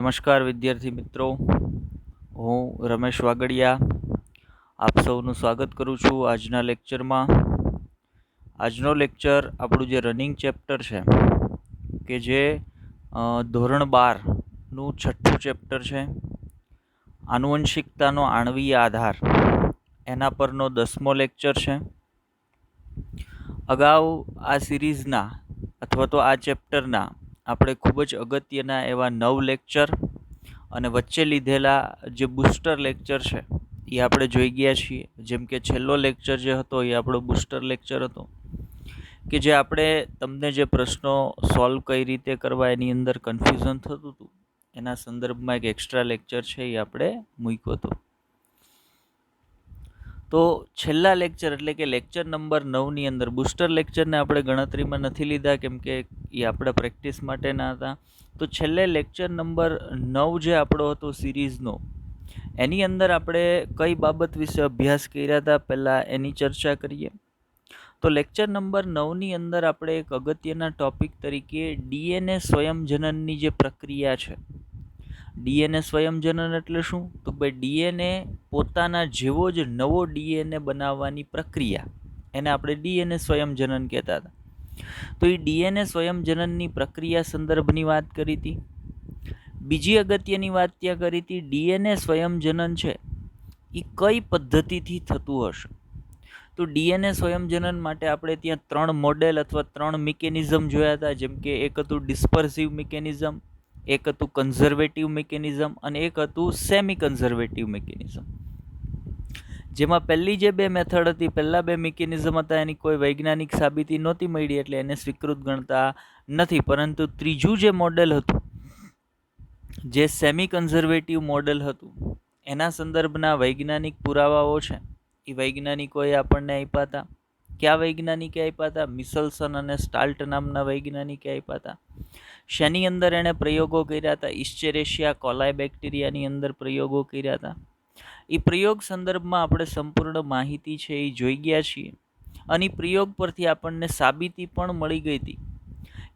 નમસ્કાર વિદ્યાર્થી મિત્રો, હું રમેશ વાગડિયા આપ સૌનું સ્વાગત કરું છું આજના લેક્ચરમાં. આજનો લેક્ચર આપણું જે રનિંગ ચેપ્ટર છે કે જે ધોરણ 12નું 6થું ચેપ્ટર છે, આનુવંશિકતાનો આણ્વીય આધાર, એના પરનો 10મો લેક્ચર છે. અગાઉ આ સિરીઝના અથવા તો આ ચેપ્ટરના આપણે ખૂબ જ અગત્યના એવા 9 લેક્ચર અને વચ્ચે લીધેલા જે બૂસ્ટર લેક્ચર છે એ આપણે જોઈ ગયા છીએ. જેમ કે છેલ્લો લેક્ચર જે હતો એ આપણો બૂસ્ટર લેક્ચર હતો કે જે આપણે તમને જે પ્રશ્નો સોલ્વ કઈ રીતે કરવા એની અંદર કન્ફ્યુઝન થતું હતું એના સંદર્ભમાં એક એક્સ્ટ્રા લેક્ચર છે એ આપણે મૂક્યો હતો. તો છેલ્લા લેક્ચર એટલે કે લેક્ચર નંબર 9ની અંદર બૂસ્ટર લેક્ચરને આપણે ગણતરીમાં નથી લીધા કેમ કે એ આપણા પ્રેક્ટિસ માટેના હતા. તો છેલ્લે લેક્ચર નંબર 9 જે આપણો હતો સિરીઝનો, એની અંદર આપણે કઈ બાબત વિશે અભ્યાસ કર્યા હતા પહેલાં એની ચર્ચા કરીએ. તો લેક્ચર નંબર 9ની અંદર આપણે એક અગત્યના ટોપિક તરીકે ડીએનએ સ્વયંજનનની જે પ્રક્રિયા છે. ડીએનએ સ્વયંજનન એટલે શું? તો ભાઈ ડીએનએ પોતાના જેવો જ નવો ડીએનએ બનાવવાની પ્રક્રિયા, એને આપણે ડીએનએ સ્વયંજનન કહેતા હતા. તો એ ડીએનએ સ્વયંજનનની પ્રક્રિયા સંદર્ભની વાત કરી હતી. બીજી અગત્યની વાત ત્યાં કરી હતી, ડીએનએ સ્વયંજનન છે એ કઈ પદ્ધતિથી થતું હશે. તો ડીએનએ સ્વયંજનન માટે આપણે ત્યાં 3 મોડેલ અથવા 3 મિકેનિઝમ જોયા હતા. જેમ કે એક હતું ડિસ્પર્સિવ મિકેનિઝમ, એક હતું કન્ઝર્વેટિવ મિકેનિઝમ અને એક હતું સેમી કન્ઝર્વેટિવ મિકેનિઝમ. જેમાં પહેલી જે 2 મેથડ હતી, પહેલા 2 મિકેનિઝમ હતા, એની કોઈ વૈજ્ઞાનિક સાબિતી નહોતી મળી એટલે એને સ્વીકૃત ગણતા નથી. પરંતુ ત્રીજું જે મોડેલ હતું, જે સેમી કન્ઝર્વેટિવ મોડેલ હતું, એના સંદર્ભના વૈજ્ઞાનિક પુરાવાઓ છે એ વૈજ્ઞાનિકોએ આપણને આપ્યા હતા. કયા વૈજ્ઞાનિકે આપ્યા હતા? મિસેલ્સન અને સ્ટાલ્ટ નામના વૈજ્ઞાનિકે આપ્યા હતા. શેની અંદર એણે પ્રયોગો કર્યા હતા? ઇસ્ચેરેશિયા કોલાય બેક્ટેરિયાની અંદર પ્રયોગો કર્યા હતા. એ પ્રયોગ સંદર્ભમાં આપણે સંપૂર્ણ માહિતી છે એ જોઈ ગયા છીએ અને પ્રયોગ પરથી આપણને સાબિતી પણ મળી ગઈ હતી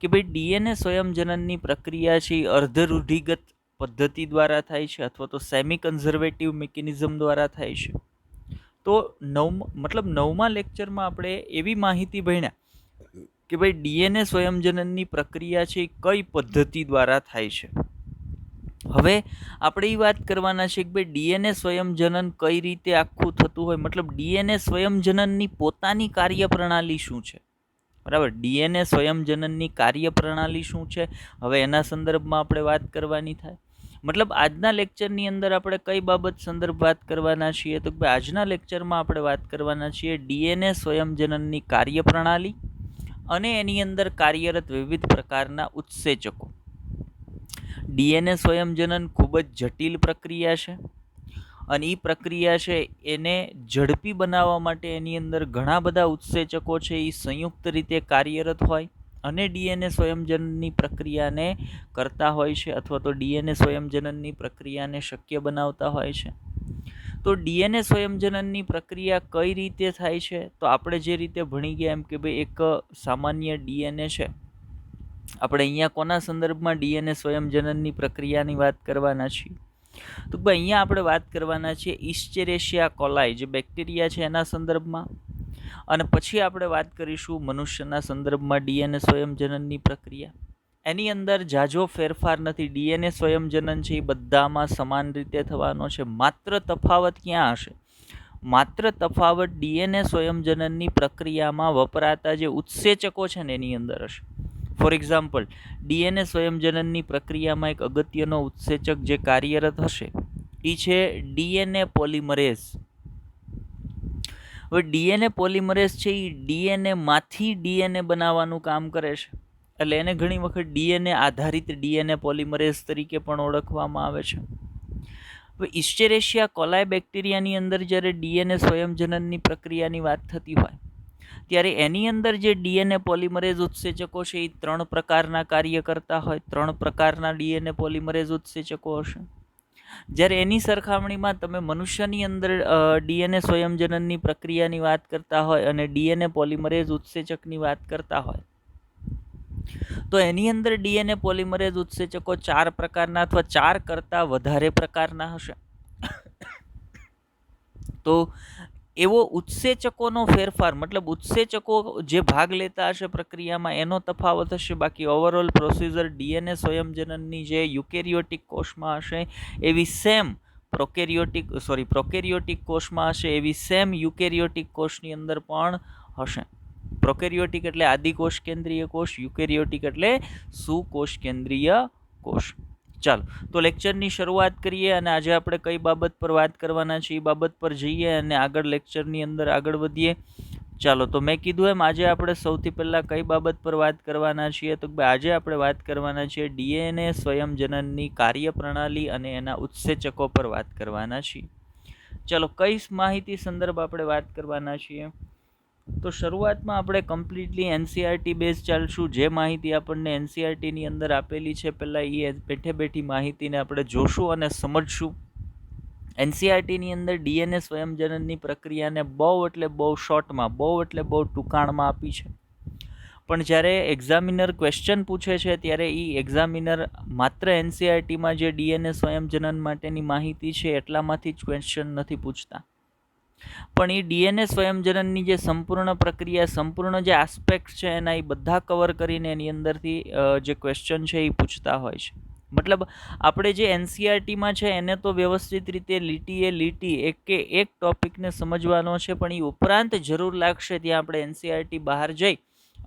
કે ભાઈ ડીએનએ સ્વયંજનનની પ્રક્રિયા છે એ અર્ધરૂઢિગત પદ્ધતિ દ્વારા થાય છે અથવા તો સેમી કન્ઝર્વેટિવ મિકેનિઝમ દ્વારા થાય છે. તો નવમા લેક્ચરમાં આપણે એવી માહિતી ભણ્યા કે ભાઈ ડીએનએ સ્વયંજનનની પ્રક્રિયા છે એ કઈ પદ્ધતિ દ્વારા થાય છે. હવે આપણે એ વાત કરવાના છે કે ભાઈ ડીએનએ સ્વયંજનન કઈ રીતે આખું થતું હોય, મતલબ ડીએનએ સ્વયંજનનની પોતાની કાર્યપ્રણાલી શું છે. બરાબર, ડીએનએ સ્વયંજનનની કાર્યપ્રણાલી શું છે, હવે એના સંદર્ભમાં આપણે વાત કરવાની થાય. મતલબ આજના લેક્ચરની અંદર આપણે કઈ બાબત સંદર્ભ વાત કરવાના છીએ? તો કે આજના લેક્ચરમાં આપણે વાત કરવાના છીએ ડીએનએ સ્વયંજનનની કાર્યપ્રણાલી અને એની અંદર કાર્યરત વિવિધ પ્રકારના ઉત્સેચકો. ડીએનએ સ્વયંજનન ખૂબ જ જટિલ પ્રક્રિયા છે અને એ પ્રક્રિયા છે એને ઝડપી બનાવવા માટે એની અંદર ઘણા બધા ઉત્સેચકો છે એ સંયુક્ત રીતે કાર્યરત હોય અને ડીએનએ સ્વયંજનનની પ્રક્રિયાને કરતા હોય છે અથવા તો ડીએનએ સ્વયંજનનની પ્રક્રિયાને શક્ય બનાવતા હોય છે. તો ડીએનએ સ્વયંજનનની પ્રક્રિયા કઈ રીતે થાય છે? તો આપણે જે રીતે ભણી ગયા એમ કે ભાઈ એક સામાન્ય ડીએનએ છે. આપણે અહીંયા કોના સંદર્ભમાં ડીએનએ સ્વયંજનનની પ્રક્રિયાની વાત કરવાના છીએ? તો ભાઈ અહીંયા આપણે વાત કરવાના છીએ ઇસ્ચેરેશિયા કોલાય જે બેક્ટેરિયા છે એના સંદર્ભમાં, અને પછી આપણે વાત કરીશું મનુષ્યના સંદર્ભમાં ડીએનએ સ્વયંજનનની પ્રક્રિયા. એની અંદર ઝાઝો ફેરફાર નથી. ડીએનએ સ્વયંજનન છે એ બધામાં સમાન રીતે થવાનો છે. માત્ર તફાવત ક્યાં હશે? માત્ર તફાવત ડીએનએ સ્વયંજનનની પ્રક્રિયામાં વપરાતા જે ઉત્સેચકો છે ને એની અંદર હશે. ફોર એક્ઝામ્પલ, ડીએનએ સ્વયંજનનની પ્રક્રિયામાં એક અગત્યનો ઉત્સેચક જે કાર્યરત હશે એ છે ડીએનએ પોલિમરેઝ. હવે ડીએનએ પોલિમરેઝ છે એ ડીએનએ માંથી ડીએનએ બનાવવાનું કામ કરે છે, એટલે એને ઘણી વખત ડીએનએ આધારિત ડીએનએ પોલિમરેઝ તરીકે પણ ઓળખવામાં આવે છે. હવે ઇસ્ચેરેશિયા કોલાય બેક્ટેરિયાની અંદર જ્યારે ડીએનએ સ્વયંજનનની પ્રક્રિયાની વાત થતી હોય ત્યારે એની અંદર જે ડીએનએ પોલિમરેઝ ઉત્સેચકો છે એ 3 પ્રકારના કાર્ય કરતા હોય. 3 પ્રકારના ડીએનએ પોલિમરેઝ ઉત્સેચકો હશે. જ્યારે એની સરખામણીમાં તમે મનુષ્યની અંદર ડીએનએ સ્વયંજનનની પ્રક્રિયાની વાત કરતા હોય અને ડીએનએ પોલિમરેઝ ઉત્સેચકની વાત કરતા હોય તો એની અંદર ડીએનએ પોલિમરેઝ ઉત્સેચકો 4 પ્રકારના અથવા 4 કરતાં વધારે પ્રકારના હશે. તો એવો ઉત્સેચકોનો ફેરફાર, મતલબ ઉત્સેચકો જે ભાગ લેતા હશે પ્રક્રિયામાં એનો તફાવત હશે. બાકી ઓવરઓલ પ્રોસિજર ડીએનએ સ્વયંજનનની જે યુકેરિયોટિક કોષમાં હશે એવી સેમ પ્રોકેરિયોટિક કોષમાં હશે એવી સેમ યુકેરિયોટિક કોષની અંદર પણ હશે. પ્રોકેરિયોટિક એટલે આદિકોષ કેન્દ્રીય કોષ, યુકેરિયોટિક એટલે સુકોષ કેન્દ્રીય કોષ. ચાલો તો લેક્ચરની શરૂઆત કરીએ અને આજે આપણે કઈ બાબત પર વાત કરવાના છીએ એ બાબત પર જઈએ અને આગળ લેક્ચરની અંદર આગળ વધીએ. ચાલો તો મેં કીધું એમ આજે આપણે સૌથી પહેલાં કઈ બાબત પર વાત કરવાના છીએ, તો આજે આપણે વાત કરવાના છીએ ડીએનએ સ્વયંજનનની કાર્યપ્રણાલી અને એના ઉત્સેચકો પર વાત કરવાના છીએ. ચાલો કઈ માહિતી સંદર્ભ આપણે વાત કરવાના છીએ, તો શરૂઆતમાં આપણે કમ્પ્લીટલી એનસીઆરટી બેઝ ચાલશું. જે માહિતી આપણને એનસીઆરટીની અંદર આપેલી છે પહેલાં એ બેઠી માહિતીને આપણે જોશું અને સમજશું. એનસીઆરટીની અંદર ડીએનએ સ્વયંજનનની પ્રક્રિયાને બહુ શોર્ટમાં, બહુ ટૂંકાણમાં આપી છે. પણ જ્યારે એક્ઝામિનર ક્વેશ્ચન પૂછે છે ત્યારે એ એક્ઝામિનર માત્ર એનસીઆરટીમાં જે ડીએનએ સ્વયંજનન માટેની માહિતી છે એટલામાંથી જ ક્વેશ્ચન નથી પૂછતા, પણ એ ડીએનએ સ્વયંજનનની જે સંપૂર્ણ પ્રક્રિયા, સંપૂર્ણ જે આસ્પેક્ટ છે એના એ બધા કવર કરીને એની અંદરથી જે ક્વેશ્ચન છે એ પૂછતા હોય છે. મતલબ આપણે જે એનસીઆરટીમાં છે એને તો વ્યવસ્થિત રીતે લીટી એક ટોપિકને સમજવાનો છે, પણ એ ઉપરાંત જરૂર લાગશે ત્યાં આપણે એનસીઆરટી બહાર જઈ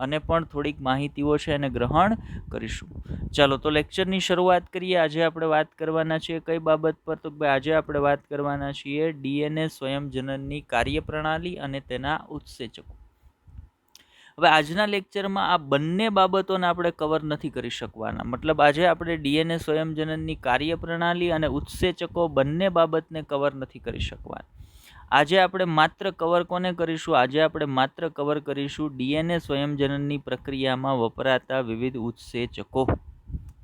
અને પણ થોડીક માહિતીઓ છે એને ગ્રહણ કરીશું. ચાલો તો લેક્ચરની શરૂઆત કરીએ. આજે આપણે વાત કરવાના છીએ કઈ બાબત પર, તો આજે આપણે વાત કરવાના છીએ ડીએનએ સ્વયંજનનની કાર્યપ્રણાલી અને તેના ઉત્સેચકો. હવે આજના લેક્ચરમાં આ બંને બાબતોને આપણે કવર નથી કરી શકવાના. મતલબ આજે આપણે ડીએનએ સ્વયંજનનની કાર્યપ્રણાલી અને ઉત્સેચકો બંને બાબતને કવર નથી કરી શકવાના. આજે આપણે માત્ર કવર કોને કરીશું? આજે આપણે માત્ર કવર કરીશું ડીએનએ સ્વયંજનનની પ્રક્રિયામાં વપરાતા વિવિધ ઉત્સેચકો.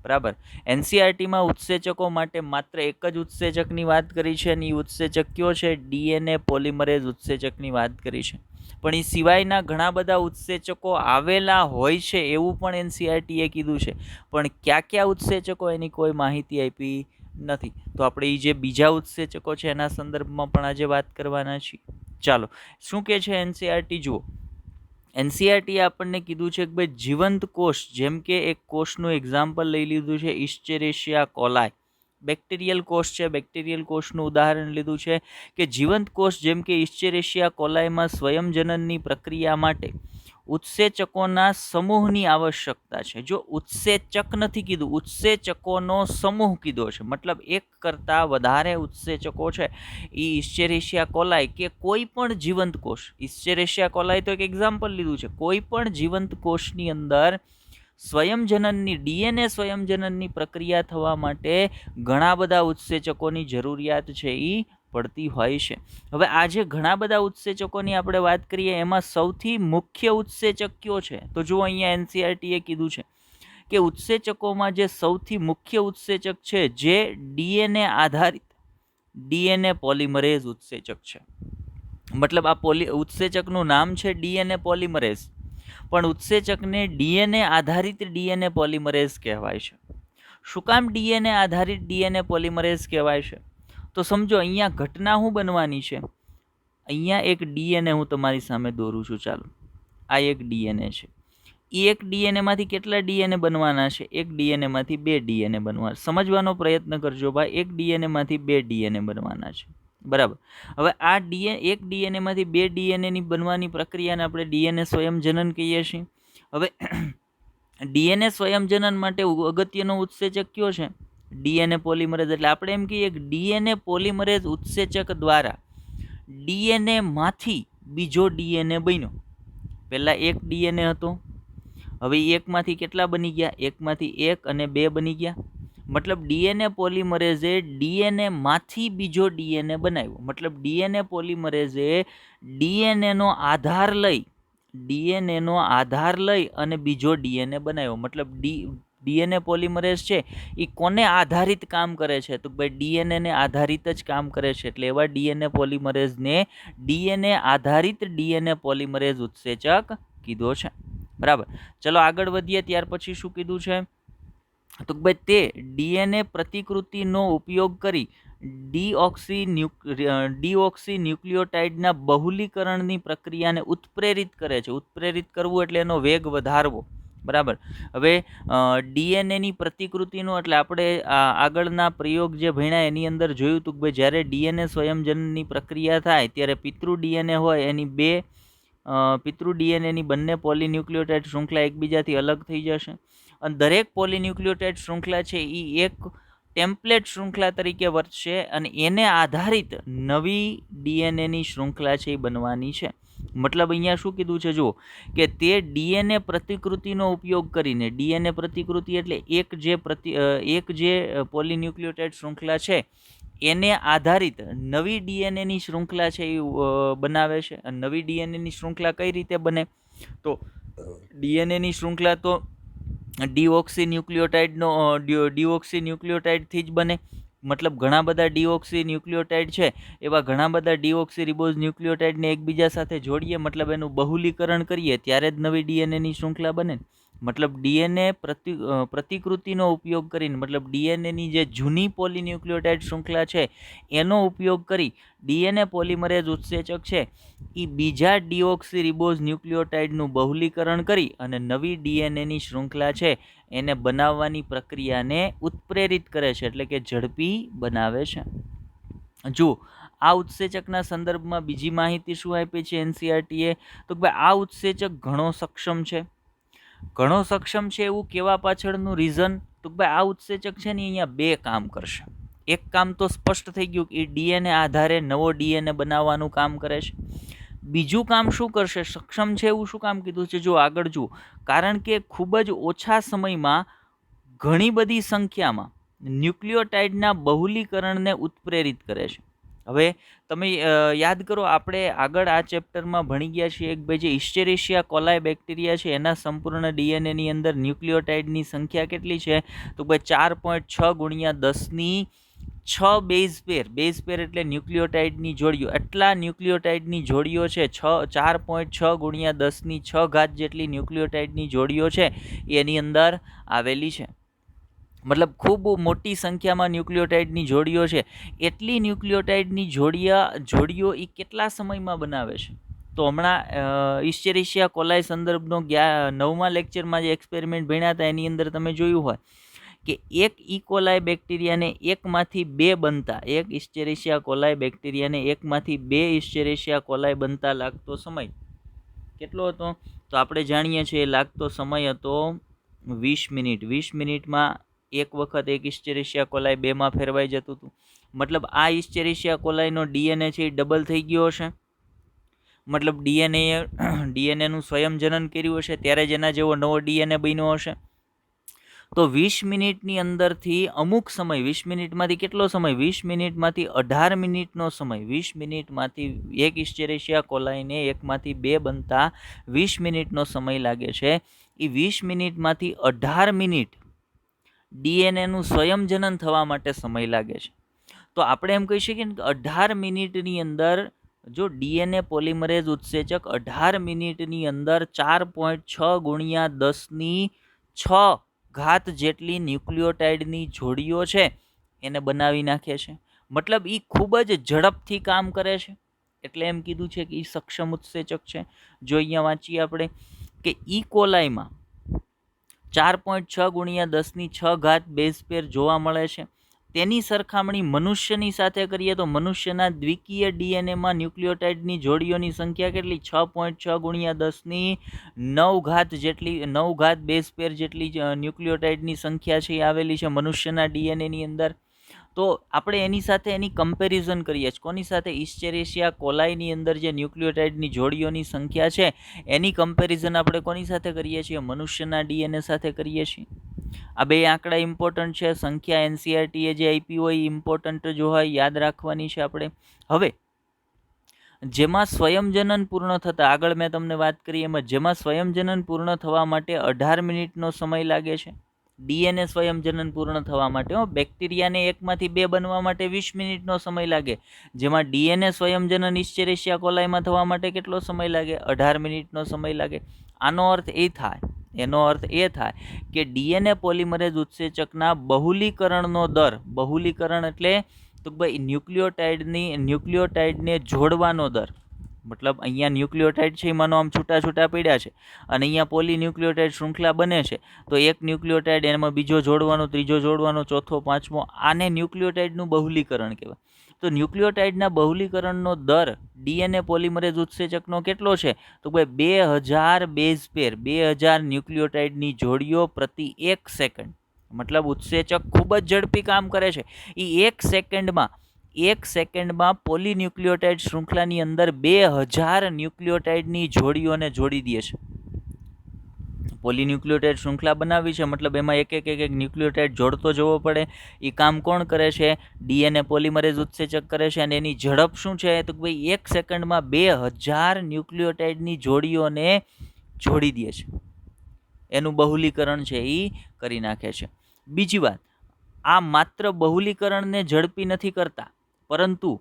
બરાબર. એનસીઆરટીમાં ઉત્સેચકો માટે માત્ર એક જ ઉત્સેચકની વાત કરી છે અને એ ઉત્સેચક કયો છે? ડીએનએ પોલિમરેઝ ઉત્સેચકની વાત કરી છે. પણ એ સિવાયના ઘણા બધા ઉત્સેચકો આવેલા હોય છે એવું પણ એનસીઆરટીએ કીધું છે, પણ કયા ઉત્સેચકો એની કોઈ માહિતી આપી નથી. તો આપણે એ જે બીજા ઉત્સેચકો છે એના સંદર્ભમાં પણ આજે વાત કરવાના છીએ. ચાલો શું કહે છે એનસીઆરટી જુઓ. એનસીઆરટી આપણને કીધું છે કે ભાઈ જીવંત કોષ, જેમ કે એક કોષનું એક્ઝામ્પલ લઈ લીધું છે ઇસ્ચેરેશિયા કોલાય, બેક્ટેરિયલ કોષ છે, બેક્ટેરિયલ કોષનું ઉદાહરણ લીધું છે કે જીવંત કોષ જેમ કે ઇસ્ચેરેશિયા કોલાયમાં સ્વયંજનનની પ્રક્રિયા માટે ઉત્સેચકોના સમૂહની આવશ્યકતા છે. જો ઉત્સેચક નથી કીધું, ઉત્સેચકોનો સમૂહ કીધો છે. મતલબ એક કરતાં વધારે ઉત્સેચકો છે એ ઇસ્ચેરેશિયા કોલાય કે કોઈ પણ જીવંત કોષ, ઇસ્ચેરેશિયા કોલાય તો એક એક્ઝામ્પલ લીધું છે, કોઈ પણ જીવંત કોષની અંદર સ્વયંજનનની ડીએનએ સ્વયંજનનની પ્રક્રિયા થવા માટે ઘણા બધા ઉત્સેચકોની જરૂરિયાત છે એ પડતી હોય છે. હવે આજે ઘણા બધા ઉત્સેચકોની આપણે વાત કરીએ, એમાં સૌથી મુખ્ય ઉત્સેચક કયો છે? તો જુઓ અહીંયા એનસીઆરટીએ કીધું છે કે ઉત્સેચકોમાં જે સૌથી મુખ્ય ઉત્સેચક છે જે ડીએનએ આધારિત ડીએનએ પોલિમરેઝ ઉત્સેચક છે. મતલબ આ ઉત્સેચકનું નામ છે ડીએનએ પોલિમરેઝ, પણ ઉત્સેચકને ડીએનએ આધારિત ડીએનએ પોલિમરેઝ કહેવાય છે. શું કામ ડીએનએ આધારિત ડીએનએ પોલિમરેઝ કહેવાય છે? તો સમજો અહીંયા ઘટના શું બનવાની છે. અહીંયા એક ડીએનએ હું તમારી સામે દોરું છું. ચાલો આ એક ડીએનએ છે. એ એક ડીએનએમાંથી કેટલા ડીએનએ બનવાના છે? એક ડીએનએમાંથી 2 ડીએનએ બનવાના. સમજવાનો પ્રયત્ન કરજો ભાઈ, એક ડીએનએમાંથી 2 ડીએનએ બનવાના છે. બરાબર. હવે આ એક ડીએનએમાંથી 2 ડીએનએની બનવાની પ્રક્રિયાને આપણે ડીએનએ સ્વયંજનન કહીએ છીએ. હવે ડીએનએ સ્વયંજનન માટે અગત્યનો ઉત્સેચક કયો છે? DNA polymerase. એટલે આપણે એમ કહીએ કે ડીએનએ પોલિમરેઝ ઉત્સેચક દ્વારા ડીએનએ માંથી બીજો ડીએનએ બન્યો. પહેલા એક ડીએનએ હતો, હવે એકમાંથી કેટલા બની ગયા? એકમાંથી 1 અને 2 બની ગયા. મતલબ ડીએનએ પોલિમરેઝે ડીએનએ માંથી બીજો ડીએનએ બનાવ્યો. મતલબ ડીએનએ પોલિમરેઝે ડીએનએનો આધાર લઈ અને બીજો ડીએનએ બનાવ્યો. મતલબ ડીએનએ પોલિમરેઝ છે એ કોને આધારિત કામ કરે છે? તો ભાઈ ડીએનએને આધારિત જ કામ કરે છે. એટલે એવા ડીએનએ પોલિમરેઝને ડીએનએ આધારિત ડીએનએ પોલિમરેઝ ઉત્સેચક કીધો છે. બરાબર. ચલો આગળ વધીએ. ત્યાર પછી શું કીધું છે? તો ભાઈ તે ડીએનએ પ્રતિકૃતિનો ઉપયોગ કરી ડીઓક્સી ન્યુક્લિયોટાઇડના બહુલીકરણની પ્રક્રિયાને ઉત્પ્રેરિત કરે છે. ઉત્પ્રેરિત કરવું એટલે એનો વેગ વધારવો. બરાબર. હવે ડીએનએની પ્રતિકૃતિનો એટલે આપણે આગળના પ્રયોગ જે ભણ્યા એની અંદર જોયું હતું કે ભાઈ જ્યારે ડીએનએ સ્વયંજનનની પ્રક્રિયા થાય ત્યારે પિતૃ ડીએનએ હોય એની પિતૃ ડીએનએની બંને પોલીન્યુક્લિયોટાઇડ શૃંખલા એકબીજાથી અલગ થઈ જશે અને દરેક પોલીન્યુક્લિયોટાઇડ શૃંખલા છે એ એક ટેમ્પલેટ શૃંખલા તરીકે વર્તશે અને એને આધારિત નવી ડીએનએની શૃંખલા છે એ બનવાની છે. મતલબ અહીંયા શું કીધું છે જુઓ કે તે ડીએનએ પ્રતિકૃતિનો ઉપયોગ કરીને, ડીએનએ પ્રતિકૃતિ એટલે એક જે પોલીન્યુક્લિયોટાઇડ શૃંખલા છે એને આધારિત નવી ડીએનએની શૃંખલા છે એ બનાવે છે. અને નવી ડીએનએની શૃંખલા કઈ રીતે બને? તો ડીએનએની શૃંખલા તો ડીઓક્સી ન્યુક્લિયોટાઇડથી જ બને. મતલબ ઘણા બધા ડીઓક્સી ન્યુક્લિયોટાઇડ છે એવા ઘણા બધા ડીઓક્સી રિબોઝ ન્યુક્લિયોટાઇડને એકબીજા સાથે જોડીએ, મતલબ એનું બહુલીકરણ કરીએ ત્યારે જ નવી ડીએનએની શૃંખલા બને. મતલબ ડીએનએ પ્રતિકૃતિનો ઉપયોગ કરીને, મતલબ ડીએનએની જે જૂની પોલીન્યુક્લિયોટાઇડ શૃંખલા છે એનો ઉપયોગ કરી ડીએનએ પોલિમરેઝ ઉત્સેચક છે એ બીજા ડીઓક્સી રિબોઝ ન્યુક્લિયોટાઇડનું બહુલીકરણ કરી અને નવી ડીએનએની શૃંખલા છે એને બનાવવાની પ્રક્રિયાને ઉત્પ્રેરિત કરે છે, એટલે કે ઝડપી બનાવે છે. જુઓ, આ ઉત્સેચકના સંદર્ભમાં બીજી માહિતી શું આપી છે એનસીઈઆરટીએ? તો ભાઈ આ ઉત્સેચક ઘણો સક્ષમ છે. ઘણો સક્ષમ છે એવું કહેવા પાછળનું રીઝન તો ભાઈ આ ઉત્સેચક છે ને અહીંયા બે કામ કરશે. એક કામ તો સ્પષ્ટ થઈ ગયું કે ડીએનએ આધારે નવો ડીએનએ બનાવવાનું કામ કરે છે. બીજું કામ શું કરશે? સક્ષમ છે એવું શું કામ કીધું છે? જો આગળ જુઓ, કારણ કે ખૂબ જ ઓછા સમયમાં ઘણી બધી સંખ્યામાં ન્યુક્લિયોટાઇડના બહુલીકરણને ઉત્પ્રેરિત કરે છે. હવે તમે યાદ કરો, આપણે આગળ આ ચેપ્ટરમાં ભણી ગયા છીએ કે ભાઈ જે ઇસ્ચેરિશિયા કોલાય બેક્ટેરિયા છે એના સંપૂર્ણ ડીએનએની અંદર ન્યુક્લિયોટાઇડની સંખ્યા કેટલી છે? તો ભાઈ 4.6 ગુણ્યા 10⁶ બેઝ પેર એટલે ન્યુક્લિયોટાઇડની જોડીઓ. એટલા ન્યુક્લિયોટાઇડની જોડીઓ છે, 4.6 ગુણ્યા 10⁶ જેટલી ન્યુક્લિયોટાઇડની જોડીઓ છે એની અંદર આવેલી છે. મતલબ ખૂબ મોટી સંખ્યામાં ન્યુક્લિયોટાઇડની જોડીઓ છે. એટલી ન્યુક્લિયોટાઇડની જોડીઓ એ કેટલા સમયમાં બનાવે છે? તો હમણાં ઇસ્ચેરિશિયા કોલાય સંદર્ભનો 9મા લેક્ચરમાં જે એક્સપેરિમેન્ટ ભણ્યા હતા એની અંદર તમે જોયું હોય કે એક ઇકોલાય બેક્ટેરિયાને એકમાંથી બે બનતા, એક ઇસ્ચેરિશિયા કોલાય બેક્ટેરિયાને એકમાંથી બે ઇસ્ચેરિશિયા કોલાય બનતા લાગતો સમય કેટલો હતો? તો આપણે જાણીએ છીએ લાગતો સમય હતો 20 મિનિટ. 20 મિનિટમાં એક વખત એક ઇસ્ચેરિશિયા કોલાય બેમાં ફેરવાઈ જતું હતું. મતલબ આ ઇસ્ચેરિશિયા કોલાયનો ડીએનએ છે એ ડબલ થઈ ગયો હશે. મતલબ ડીએનએનું સ્વયંજનન કર્યું હશે ત્યારે જ એના જેવો નવો ડીએનએ બન્યો હશે. તો 20 મિનિટની અંદરથી અમુક સમય, 20 મિનિટમાંથી કેટલો સમય? 20 મિનિટમાંથી 18 મિનિટનો સમય. 20 મિનિટમાંથી એક ઇસ્ચેરિશિયા કોલાયને એકમાંથી બે બનતા 20 મિનિટનો સમય લાગે છે. એ 20 મિનિટમાંથી 18 મિનિટ ડીએનએનું સ્વયંજનન થવા માટે સમય લાગે છે. તો આપણે એમ કહી શકીએ કે 18 મિનિટની અંદર જો ડીએનએ પોલિમરેઝ ઉત્સેચક 18 મિનિટની અંદર 4.6 ગુણ્યા 10⁶ જેટલી ન્યુક્લિયોટાઇડની જોડીઓ છે એને બનાવી નાખે છે. મતલબ એ ખૂબ જ ઝડપથી કામ કરે છે, એટલે એમ કીધું છે કે એ સક્ષમ ઉત્સેચક છે. જો અહીંયા વાંચીએ આપણે કે ઇકોલાયમાં 4.6 ગુણ્યા 10⁶ બેઝ પેર જોવા મળે છે. તેની સરખામણી મનુષ્યની સાથે કરીએ તો મનુષ્યના દ્વિકીય ડીએનએમાં ન્યુક્લિયોટાઇડની જોડીઓની સંખ્યા કેટલી? 6.6 ગુણ્યા 10⁹ જેટલી 9 બેઝ પેર જેટલી ન્યુક્લિયોટાઇડની સંખ્યા છે એ આવેલી છે મનુષ્યના ડીએનએની અંદર. તો આપણે એની સાથે એની કમ્પેરિઝન કરીએ છીએ. કોની સાથે? ઇસ્ચેરિશિયા કોલાયની અંદર જે ન્યુક્લિયોટાઇડની જોડીઓની સંખ્યા છે એની કમ્પેરિઝન આપણે કોની સાથે કરીએ છીએ? મનુષ્યના ડીએનએ સાથે કરીએ છીએ. આ બે આંકડા ઇમ્પોર્ટન્ટ છે. સંખ્યા એનસીઈઆરટીએ જે આપી હોય ઇમ્પોર્ટન્ટ જો હોય યાદ રાખવાની છે આપણે. હવે જેમાં સ્વયંજનન પૂર્ણ થતાં, આગળ મેં તમને વાત કરી એમાં જેમાં સ્વયંજનન પૂર્ણ થવા માટે 18 મિનિટનો સમય લાગે છે. ડીએનએ સ્વયંજનન પૂર્ણ થવા માટે, બેક્ટેરિયાને એકમાંથી બે બનવા માટે 20 મિનિટનો સમય લાગે. જેમાં ડીએનએ સ્વયંજનન ઇસ્ચેરિશિયા કોલાયમાં થવા માટે કેટલો સમય લાગે? 18 મિનિટનો સમય લાગે. આનો અર્થ એ થાય કે ડીએનએ પોલિમરેઝ ઉત્સેચકના બહુલીકરણનો દર, બહુલીકરણ એટલે તો ભાઈ ન્યુક્લિયોટાઇડને જોડવાનો દર, મતલબ અહીંયા ન્યુક્લિયોટાઇડ છે એમાંનો આમ છૂટા પડ્યા છે અને અહીંયા પોલીન્યુક્લિયોટાઇડ શૃંખલા બને છે, તો એક ન્યુક્લિયોટાઇડ એમાં બીજો જોડવાનો, ત્રીજો જોડવાનો, ચોથો, પાંચમો, આને ન્યુક્લિયોટાઇડનું બહુલીકરણ કહેવાય. તો ન્યુક્લિયોટાઇડના બહુલીકરણનો દર ડીએનએ પોલિમરેઝ ઉત્સેચકનો કેટલો છે? તો ભાઈ 2000 બેઝ પેર, 2000 ન્યુક્લિયોટાઇડની જોડીઓ પ્રતિ 1 સેકન્ડ. મતલબ ઉત્સેચક ખૂબ જ ઝડપી કામ કરે છે. એ 1 સેકન્ડમાં પોલીન્યુક્લિયોટાઇડ શૃંખલાની અંદર 2000 ન્યુક્લિયોટાઇડની જોડીઓને જોડી દે છે. પોલીન્યુક્લિયોટાઇડ શૃંખલા બનાવી છે, મતલબ એમાં એક ન્યુક્લિયોટાઇડ જોડતો જવો પડે. એ કામ કોણ કરે છે? ડીએનએ પોલિમરેઝ ઉત્સેચક કરે છે. અને એની ઝડપ શું છે? તો ભાઈ 1 સેકન્ડમાં 2000 ન્યુક્લિયોટાઇડની જોડીઓને જોડી દે છે. એનું બહુલીકરણ છે એ કરી નાખે છે. બીજી વાત, આ માત્ર બહુલીકરણને ઝડપી નથી કરતા, પરંતુ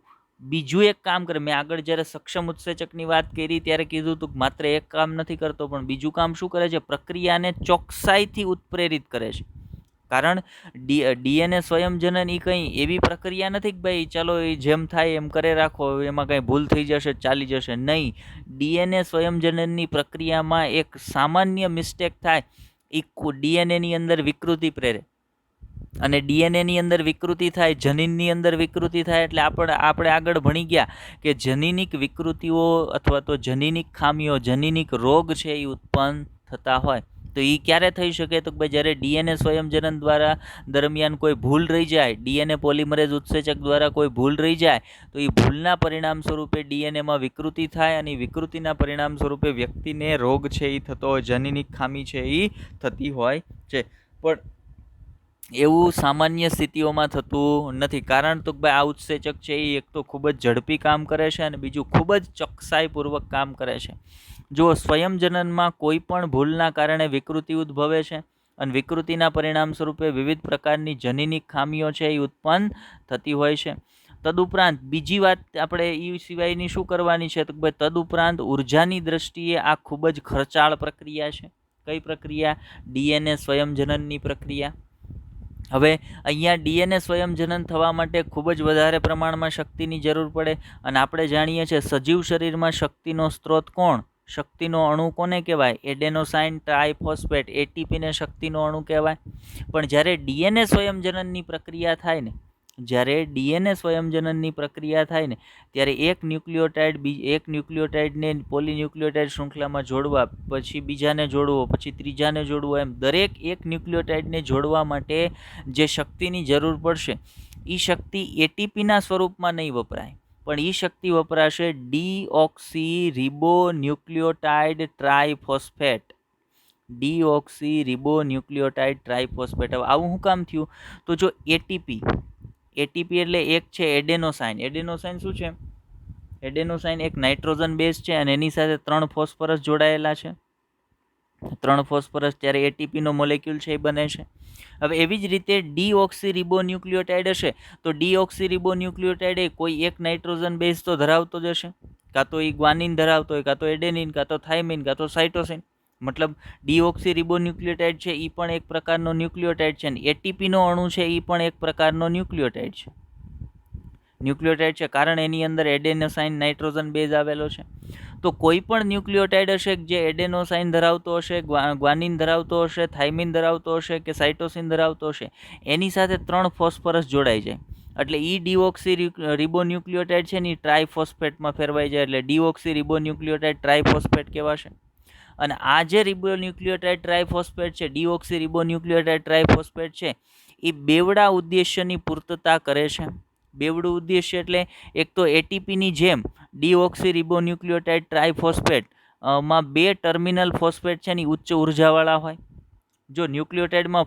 બીજું એક કામ કરે. મેં આગળ જ્યારે સક્ષમ ઉત્સેચકની વાત કરી ત્યારે કીધું હતું કે માત્ર એક કામ નથી કરતો, પણ બીજું કામ શું કરે છે? પ્રક્રિયાને ચોકસાઈથી ઉત્પ્રેરિત કરે છે. કારણ ડીએનએ સ્વયંજનન એ કંઈ એવી પ્રક્રિયા નથી કે ભાઈ ચાલો એ જેમ થાય એમ કરે રાખો, એમાં કંઈ ભૂલ થઈ જશે, ચાલી જશે. નહીં, ડીએનએ સ્વયંજનનની પ્રક્રિયામાં એક સામાન્ય મિસ્ટેક થાય, એ ડીએનએની અંદર વિકૃતિ પ્રેરે, અને ડીએનએની અંદર વિકૃતિ થાય, જનીનની અંદર વિકૃતિ થાય. એટલે આપણે આગળ ભણી ગયા કે જનીનિક વિકૃતિઓ અથવા તો જનીનિક ખામીઓ, જનીનિક રોગ છે એ ઉત્પન્ન થતા હોય. તો એ ક્યારે થઈ શકે? તો ભાઈ જ્યારે ડીએનએ સ્વયંજનન દ્વારા દરમિયાન કોઈ ભૂલ રહી જાય, ડીએનએ પોલિમરેઝ ઉત્સેચક દ્વારા કોઈ ભૂલ રહી જાય, તો એ ભૂલના પરિણામ સ્વરૂપે ડીએનએમાં વિકૃતિ થાય, અને વિકૃતિના પરિણામ સ્વરૂપે વ્યક્તિને રોગ છે એ થતો હોય, જનીનિક ખામી છે એ થતી હોય છે. પણ એવું સામાન્ય સ્થિતિઓમાં થતું નથી. કારણ તો ભાઈ આ ઉત્સેચક છે એ એક તો ખૂબ જ ઝડપી કામ કરે છે, અને બીજું ખૂબ જ ચોકસાઈપૂર્વક કામ કરે છે. જો સ્વયંજનનમાં કોઈ પણ ભૂલના કારણે વિકૃતિ ઉદ્ભવે છે, અને વિકૃતિના પરિણામ સ્વરૂપે વિવિધ પ્રકારની જનીનિક ખામીઓ છે એ ઉત્પન્ન થતી હોય છે. તદુપરાંત બીજી વાત આપણે એ સિવાયની શું કરવાની છે? તો ભાઈ તદુપરાંત ઉર્જાની દ્રષ્ટિએ આ ખૂબ જ ખર્ચાળ પ્રક્રિયા છે. કઈ પ્રક્રિયા? ડીએનએ સ્વયંજનનની પ્રક્રિયા. હવે અહીંયા ડીએનએ સ્વયંજનન થવા માટે ખૂબ જ વધારે પ્રમાણમાં શક્તિની જરૂર પડે, અને આપણે જાણીએ છીએ સજીવ શરીરમાં શક્તિનો સ્ત્રોત કોણ? શક્તિનો અણુ કોને કહેવાય? એડેનોસાઇન ટ્રાઇફોસ્ફેટ, એટીપીને શક્તિનો અણુ કહેવાય. પણ જ્યારે ડીએનએ સ્વયંજનનની પ્રક્રિયા થાય ને, ત્યારે એક ન્યુક્લિયોટાઇડને પોલીન્યુક્લિયોટાઇડ શૃંખલામાં જોડવા, પછી બીજાને જોડવો, પછી ત્રીજાને જોડવો, એમ દરેક એક ન્યુક્લિયોટાઇડને જોડવા માટે જે શક્તિની જરૂર પડશે, એ શક્તિ એટીપીના સ્વરૂપમાં નહીં વપરાય, પણ એ શક્તિ વપરાશે deoxy ribonucleotide triphosphate. Deoxy ribonucleotide triphosphate. હવે આવું શું કામ થયું? તો જો એટીપી એટલે એક છે એડેનોસાઇન. એડેનોસાઇન શું છે? એડેનોસાઇન એક નાઇટ્રોજન બેઝ છે, અને એની સાથે 3 ફોસ્ફરસ જોડાયેલા છે. 3 ફોસ્ફરસ ત્યારે એટીપીનો મોલેક્યુલ છે એ બને છે. હવે એવી જ રીતે ડીઓક્સી રિબોન્યુક્લિયોટાઇડ હશે, તો ડીઓક્સી રિબોન્યુક્લિયોટાઇડ એ કોઈ એક નાઇટ્રોજન બેઝ તો ધરાવતો જ હશે. કાં તો એ ગ્વાનિન ધરાવતો હોય, કાં તો એડેનિન, કાં તો થાઇમિન, કાં તો સાઇટોસિન. મતલબ ડીઓક્સી રિબોન્યુક્લિયોટાઇડ છે એ પણ એક પ્રકારનો ન્યુક્લિયોટાઇડ છે, અને એટીપીનો અણુ છે એ પણ એક પ્રકારનો ન્યુક્લિયોટાઇડ છે. કારણ એની અંદર એડેનોસાઇન નાઇટ્રોજન બેઝ આવેલો છે. તો કોઈ પણ ન્યુક્લિયોટાઇડ હશે જે એડેનોસાઇન ધરાવતો હશે, ગ્વાનિન ધરાવતો હશે, થાઇમિન ધરાવતો હશે કે સાઇટોસિન ધરાવતો હશે, એની સાથે 3 ફોસ્ફરસ જોડાઈ જાય, એટલે ઈ ડીઓક્સી રિબોન્યુક્લિયોટાઇડ છે ને ટ્રાઇફોસ્ફેટમાં ફેરવાઈ જાય, એટલે ડીઓક્સી રિબોન્યુક્લિયોટાઇડ ટ્રાઇફોસ્ફેટ કહેવાશે. અને આ જે રિબોન્યુક્લિયોટાઇડ ટ્રાઇફોસ્ફેટ છે, ડીઓક્સી રિબોન્યુક્લિયોટાઇડ ટ્રાઇફોસ્ફેટ છે, એ બેવડા ઉદ્દેશ્યની પૂર્તતા કરે છે. બેવડું ઉદ્દેશ્ય એટલે એક તો એટીપીની જેમ ડીઓક્સી રિબોન્યુક્લિયોટાઇડ ટ્રાઇફોસ્ફેટ માં 2 ટર્મિનલ ફોસ્ફેટ છે ને ઉચ્ચ ઉર્જાવાળા હોય. જો ન્યુક્લિયોટાઇડમાં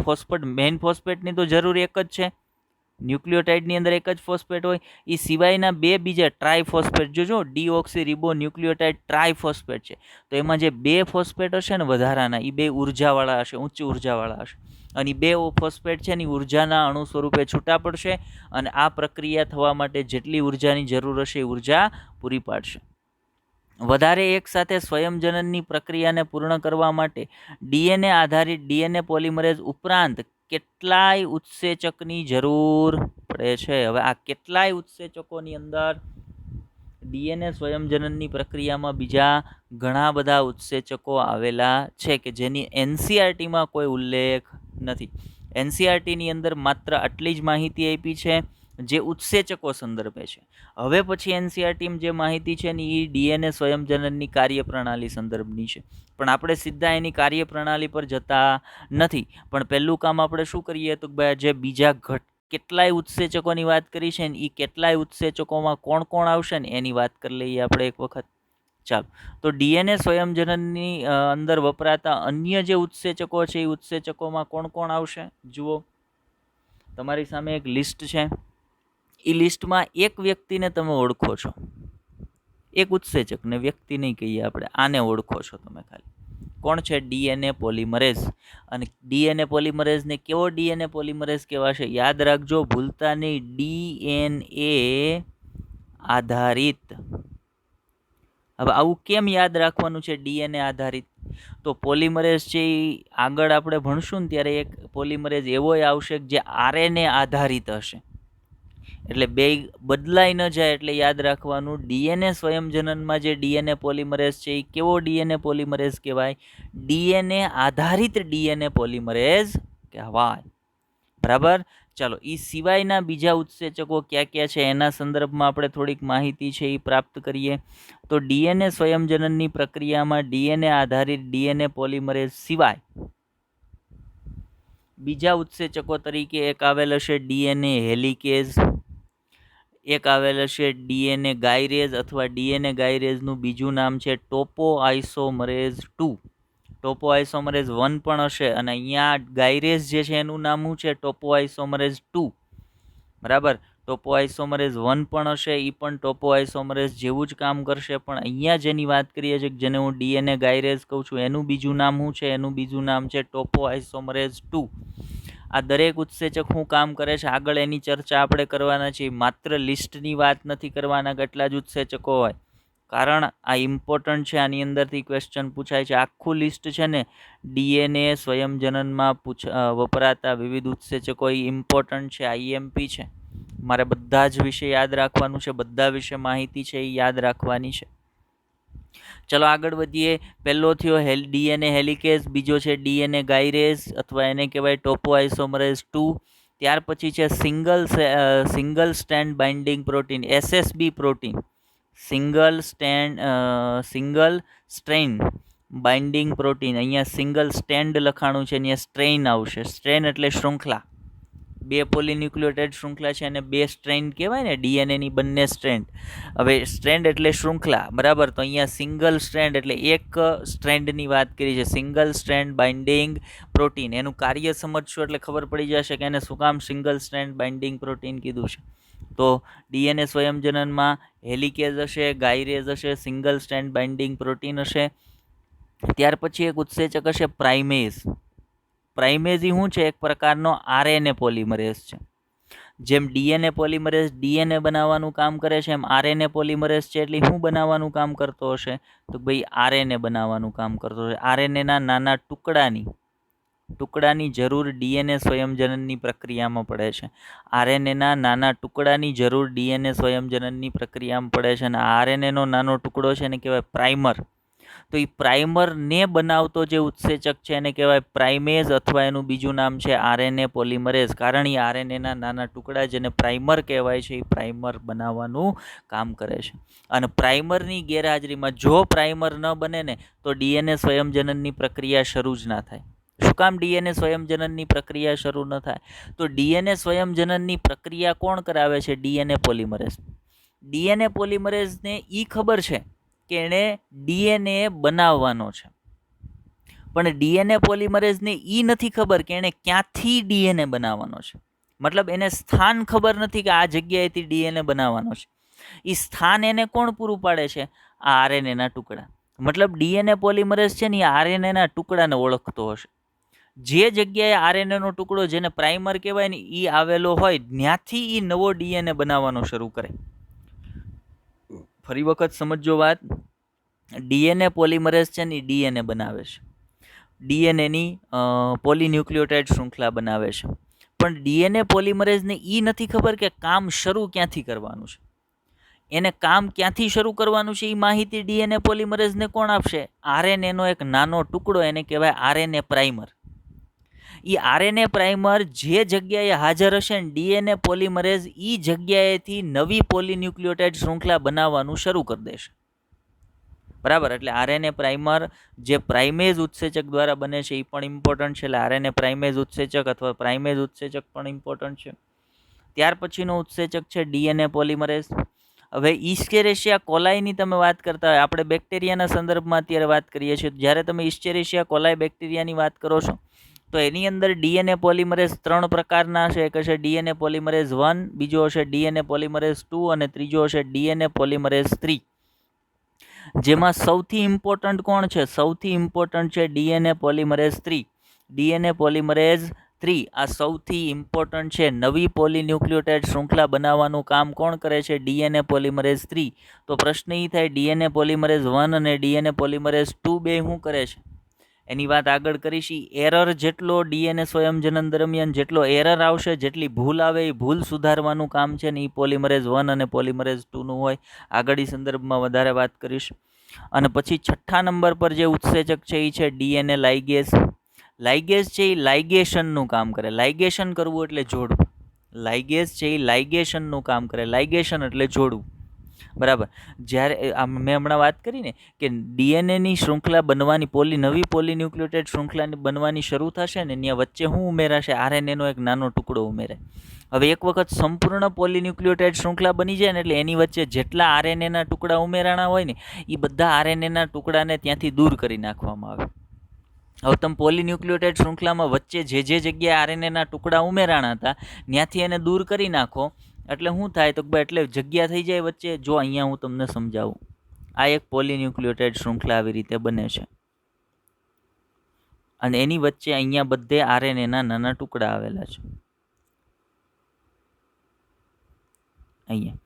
મેઇન ફોસ્ફેટની તો જરૂર એક જ છે, ન્યુક્લિયોટાઇડની અંદર એક જ ફોસ્ફેટ હોય, એ સિવાયના 2 બીજા ટ્રાઇફોસ્ફેટ જો ડીઓક્સી રિબોન્યુક્લિયોટાઇડ ટ્રાઇફોસ્ફેટ છે, તો એમાં જે 2 ફોસ્ફેટ હશે ને વધારાના, એ 2 ઉર્જાવાળા હશે, ઉચ્ચ ઉર્જાવાળા હશે, અને 2 ફોસ્ફેટ છે ને ઉર્જાના અણુ સ્વરૂપે છૂટા પડશે, અને આ પ્રક્રિયા થવા માટે જેટલી ઉર્જાની જરૂર હશે એ ઉર્જા પૂરી પાડશે. વધારે એક સાથે સ્વયંજનનની પ્રક્રિયાને પૂર્ણ કરવા માટે ડીએનએ આધારિત ડીએનએ પોલિમરેઝ ઉપરાંત કેટલાય ઉત્સેચકની જરૂર પડે છે. હવે આ કેટલાય ઉત્સેચકોની અંદર ડીએનએ સ્વયંજનનની પ્રક્રિયામાં બીજા ઘણા બધા ઉત્સેચકો આવેલા છે કે જેની એનસીઆરટીમાં કોઈ ઉલ્લેખ નથી. એનસીઆરટીની અંદર માત્ર આટલી જ માહિતી આપી છે જે ઉત્સેચકો સંદર્ભે છે. હવે પછી એનસીઆરટીમાં જે માહિતી છે ને એ ડીએનએ સ્વયંજનનની કાર્યપ્રણાલી સંદર્ભની છે, પણ આપણે સીધા એની કાર્યપ્રણાલી પર જતા નથી. પણ પહેલું કામ આપણે શું કરીએ તો ભાઈ જે બીજા કેટલાય ઉત્સેચકોની વાત કરી છે ને એ કેટલાય ઉત્સેચકોમાં કોણ કોણ આવશે ને એની વાત કરી લઈએ આપણે એક વખત. ચાલો, તો ડીએનએ સ્વયંજનનની અંદર વપરાતા અન્ય જે ઉત્સેચકો છે એ ઉત્સેચકોમાં કોણ કોણ આવશે? જુઓ, તમારી સામે એક લિસ્ટ છે. એ લિસ્ટમાં એક વ્યક્તિને તમે ઓળખો છો, એક ઉત્સેચકને, વ્યક્તિ નહીં કહીએ આપણે, આને ઓળખો છો તમે ખાલી. કોણ છે? DNA polymerase. અને ડીએનએ પોલિમરેઝને કેવો ડીએનએ પોલિમરેઝ કહેવાશે? યાદ રાખજો, ભૂલતા નહીં, ડીએનએ આધારિત. હવે આવું કેમ યાદ રાખવાનું છે ડીએનએ આધારિત? તો પોલિમરેઝ છે એ આગળ આપણે ભણશું ને ત્યારે એક પોલિમરેઝ એવોય આવશે જે આરએનએ આધારિત હશે. એટલે બે બદલાઈ ન જાય એટલે યાદ રાખવાનું, ડીએનએ સ્વયંજનનમાં જે ડીએનએ પોલિમરેઝ છે એ કેવો ડીએનએ પોલિમરેઝ કહેવાય? ડીએનએ આધારિત ડીએનએ પોલિમરેઝ કહેવાય. બરાબર. ચાલો, એ સિવાયના બીજા ઉત્સેચકો ક્યાં ક્યાં છે એના સંદર્ભમાં આપણે થોડીક માહિતી છે એ પ્રાપ્ત કરીએ. તો ડીએનએ સ્વયંજનનની પ્રક્રિયામાં ડીએનએ આધારિત ડીએનએ પોલિમરેઝ સિવાય બીજા ઉત્સેચકો તરીકે એક આવેલ હશે ડીએનએ હેલિકેઝ, એક આવેલ હશે ડીએનએ ગાયરેઝ અથવા ડીએનએ ગાયરેઝનું બીજું નામ છે ટોપોઆઇસોમરેઝ 2. ટોપોઆઇસોમરેઝ 1 પણ હશે અને અહીંયા ગાયરેઝ જે છે એનું નામ શું છે? ટોપોઆઇસોમરેઝ 2. બરાબર. ટોપોઆઇસોમરેઝ 1 પણ હશે, એ પણ ટોપોઆઇસોમરેઝ જેવું જ કામ કરશે. પણ અહીંયા જેની વાત કરીએ છીએ જેને હું ડીએનએ ગાયરેઝ કહું છું એનું બીજું નામ શું છે? એનું બીજું નામ છે ટોપોઆઇસોમરેઝ 2. આ દરેક ઉત્સેચક શું કામ કરે છે આગળ એની ચર્ચા આપણે કરવાના છીએ. માત્ર લિસ્ટની વાત નથી કરવાના કેટલા જ ઉત્સેચકો હોય, કારણ આ ઇમ્પોર્ટન્ટ છે. આની અંદરથી ક્વેશ્ચન પૂછાય છે. આખું લિસ્ટ છે ને ડીએનએ સ્વયંજનનમાં વપરાતા વિવિધ ઉત્સેચકો એ ઇમ્પોર્ટન્ટ છે, આઈએમપી છે. મારે બધા જ વિશે યાદ રાખવાનું છે, બધા વિશે માહિતી છે એ યાદ રાખવાની છે. ચલો આગળ વધીએ. પહેલો થયો ડીએનએ હેલિકેઝ, બીજો છે ડીએનએ ગાયરેઝ અથવા એને કહેવાય ટોપોઆઇસોમરેઝ 2. ત્યાર પછી છે single strand binding protein, SSB protein. Single strand binding protein. અહીંયા સિંગલ સ્ટેન્ડ લખાણું છે, અહીંયા સ્ટ્રેન આવશે. સ્ટ્રેન એટલે શૃંખલા. બે પોલીન્યુક્લિયોટાઇડ શૃંખલા છે અને બે સ્ટ્રેન્ડ કહેવાય ને, ડીએનએની બંને સ્ટ્રેન્ડ. હવે સ્ટ્રેન્ડ એટલે શૃંખલા, બરાબર. તો અહીંયા સિંગલ સ્ટ્રેન્ડ એટલે એક સ્ટ્રેન્ડની વાત કરી છે, સિંગલ સ્ટ્રેન્ડ બાઇન્ડિંગ પ્રોટીન. એનું કાર્ય સમજશું એટલે ખબર પડી જશે કે એને શું કામ સિંગલ સ્ટ્રેન્ડ બાઇન્ડિંગ પ્રોટીન કીધું છે. તો ડીએનએ સ્વયંજનનમાં હેલિકેઝ હશે, ગાયરેઝ હશે, સિંગલ સ્ટ્રેન્ડ બાઇન્ડિંગ પ્રોટીન હશે. ત્યાર પછી એક ઉત્સેચક હશે પ્રાઇમેઝ. પ્રાઇમેઝ શું છે? એક પ્રકારનો આરએનએ પોલિમરેઝ છે. જેમ ડીએનએ પોલિમરેઝ ડીએનએ બનાવવાનું કામ કરે છે એમ આરએનએ પોલિમરેઝ છે એટલે શું બનાવવાનું કામ કરતો હશે? તો ભાઈ આરએનએ બનાવવાનું કામ કરતો હશે. આરએનએના નાના ટુકડાની જરૂર ડીએનએ સ્વયંજનનની પ્રક્રિયામાં પડે છે. આરએનએના નાના ટુકડાની જરૂર ડીએનએ સ્વયંજનનની પ્રક્રિયામાં પડે છે અને આરએનએનો નાનો ટુકડો છે એને કહેવાય પ્રાઇમર. તો એ પ્રાઇમરને બનાવતો જે ઉત્સેચક છે એને કહેવાય પ્રાઇમેઝ અથવા એનું બીજું નામ છે આરએનએ પોલિમરેઝ. કારણ એ આરએનએના નાના ટુકડા જેને પ્રાઇમર કહેવાય છે એ પ્રાઇમર બનાવવાનું કામ કરે છે. અને પ્રાઇમરની ગેરહાજરીમાં જો પ્રાઇમર ન બને ને તો ડીએનએ સ્વયંજનનની પ્રક્રિયા શરૂ જ ના થાય. શું કામ ડીએનએ સ્વયંજનનની પ્રક્રિયા શરૂ ન થાય? તો ડીએનએ સ્વયંજનનની પ્રક્રિયા કોણ કરાવે છે? DNA polymerase. ડીએનએ પોલિમરેઝને એ ખબર છે કે એણે ડીએનએ બનાવવાનો છે, પણ ડીએનએ પોલિમરેઝને એ નથી ખબર કે એણે ક્યાંથી ડીએનએ બનાવવાનો છે. મતલબ એને સ્થાન ખબર નથી કે આ જગ્યાએથી ડીએનએ બનાવવાનો છે. એ સ્થાન એને કોણ પૂરું પાડે છે? આ આરએનએના ટુકડા. મતલબ ડીએનએ પોલિમરેઝ છે ને એ આરએનએના ટુકડાને ઓળખતો હશે. જે જગ્યાએ આરએનએનો ટુકડો જેને પ્રાઇમર કહેવાય ને એ આવેલો હોય ત્યાંથી એ નવો ડીએનએ બનાવવાનો શરૂ કરે. ફરી વખત સમજો વાત. ડીએનએ પોલિમરેઝ છે ને ડીએનએ બનાવે છે, ડીએનએની પોલીન્યુક્લિયોટાઇડ શૃંખલા બનાવે છે. પણ ડીએનએ પોલિમરેઝને એ નથી ખબર કે કામ શરૂ ક્યાંથી કરવાનું છે. એને કામ ક્યાંથી શરૂ કરવાનું છે એ માહિતી ડીએનએ પોલિમરેઝને કોણ આપશે? આરએનએનો એક નાનો ટુકડો, એને કહેવાય આરએનએ પ્રાઇમર. એ આરએનએ પ્રાઇમર જે જગ્યાએ હાજર હશે ને ડીએનએ પોલિમરેઝ એ જગ્યાએથી નવી પોલીન્યુક્લિયોટાઇડ શૃંખલા બનાવવાનું શરૂ કરી દેશે. બરાબર, એટલે આરએનએ પ્રાઇમર જે પ્રાઇમેઝ ઉત્સેચક દ્વારા બને છે એ પણ ઇમ્પોર્ટન્ટ છે. એટલે આરએનએ પ્રાઇમેઝ ઉત્સેચક અથવા પ્રાઇમેઝ ઉત્સેચક પણ ઇમ્પોર્ટન્ટ છે. ત્યાર પછીનો ઉત્સેચક છે ડીએનએ પોલિમરેઝ. હવે ઇસ્ચેરેશિયા કોલાઈની તમે વાત કરતા હોય, આપણે બેક્ટેરિયાના સંદર્ભમાં અત્યારે વાત કરીએ છીએ. જ્યારે તમે ઇસ્ચેરેશિયા કોલાઈ બેક્ટેરિયાની વાત કરો છો તો એની અંદર ડીએનએ પોલિમરેઝ 3 પ્રકારના છે. એક હશે ડીએનએ પોલિમરેઝ 1, બીજો હશે ડીએનએ પોલિમરેઝ 2 અને ત્રીજો હશે ડીએનએ પોલિમરેઝ 3. જેમાં સૌથી ઇમ્પોર્ટન્ટ કોણ છે? સૌથી ઇમ્પોર્ટન્ટ છે ડીએનએ પોલિમરેઝ 3. ડીએનએ પોલિમરેઝ 3 આ સૌથી ઇમ્પોર્ટન્ટ છે. નવી પોલીન્યુક્લિયોટાઇડ શૃંખલા બનાવવાનું કામ કોણ કરે છે? DNA polymerase 3. તો પ્રશ્ન એ થાય ડીએનએ પોલિમરેઝ 1 અને ડીએનએ પોલિમરેઝ 2 બે શું કરે છે? એની વાત આગળ કરીશી. એરર જેટલો ડીએનએ સ્વયંજનન દરમિયાન જેટલો એરર આવશે, જેટલી ભૂલ આવે એ ભૂલ સુધારવાનું કામ છે ને એ પોલિમરેઝ 1 અને પોલિમરેઝ 2નું હોય. આગળ એ સંદર્ભમાં વધારે વાત કરીશ. અને પછી 6થા નંબર પર જે ઉત્સેચક છે એ છે ડીએનએ લાઇગેઝ. લાઇગેઝ છે એ લાઇગેશનનું કામ કરે. લાઇગેશન કરવું એટલે જોડવું. લાઇગેઝ છે એ લાઇગેશનનું કામ કરે. લાઇગેશન એટલે જોડવું. બરાબર. જ્યારે મેં હમણાં વાત કરી ને કે ડીએનએની શૃંખલા બનવાની નવી પોલીન્યુક્લિયોટાઇડ શૃંખલાની બનવાની શરૂ થશે ને ત્યાં વચ્ચે શું ઉમેરાશે? આરએનએનો એક નાનો ટુકડો ઉમેરાય. હવે એક વખત સંપૂર્ણ પોલીન્યુક્લિયોટાઇડ શૃંખલા બની જાય ને એટલે એની વચ્ચે જેટલા આરએનએના ટુકડા ઉમેરાણા હોય ને એ બધા આરએનએના ટુકડાને ત્યાંથી દૂર કરી નાખવામાં આવે. હવે તમે પોલીન્યુક્લિયોટાઇડ શૃંખલામાં વચ્ચે જે જગ્યાએ આરએનએના ટુકડા ઉમેરાણા હતા ત્યાંથી એને દૂર કરી નાખો એટલે શું થાય? તો એટલે જગ્યા થઈ જાય વચ્ચે. જો અહીંયા હું તમને સમજાવું. આ એક પોલીન્યુક્લિયોટાઇડ શૃંખલા આવી રીતે બને છે અને એની વચ્ચે અહીંયા બધે આરએનએના નાના ટુકડા આવેલા છે. અહીંયા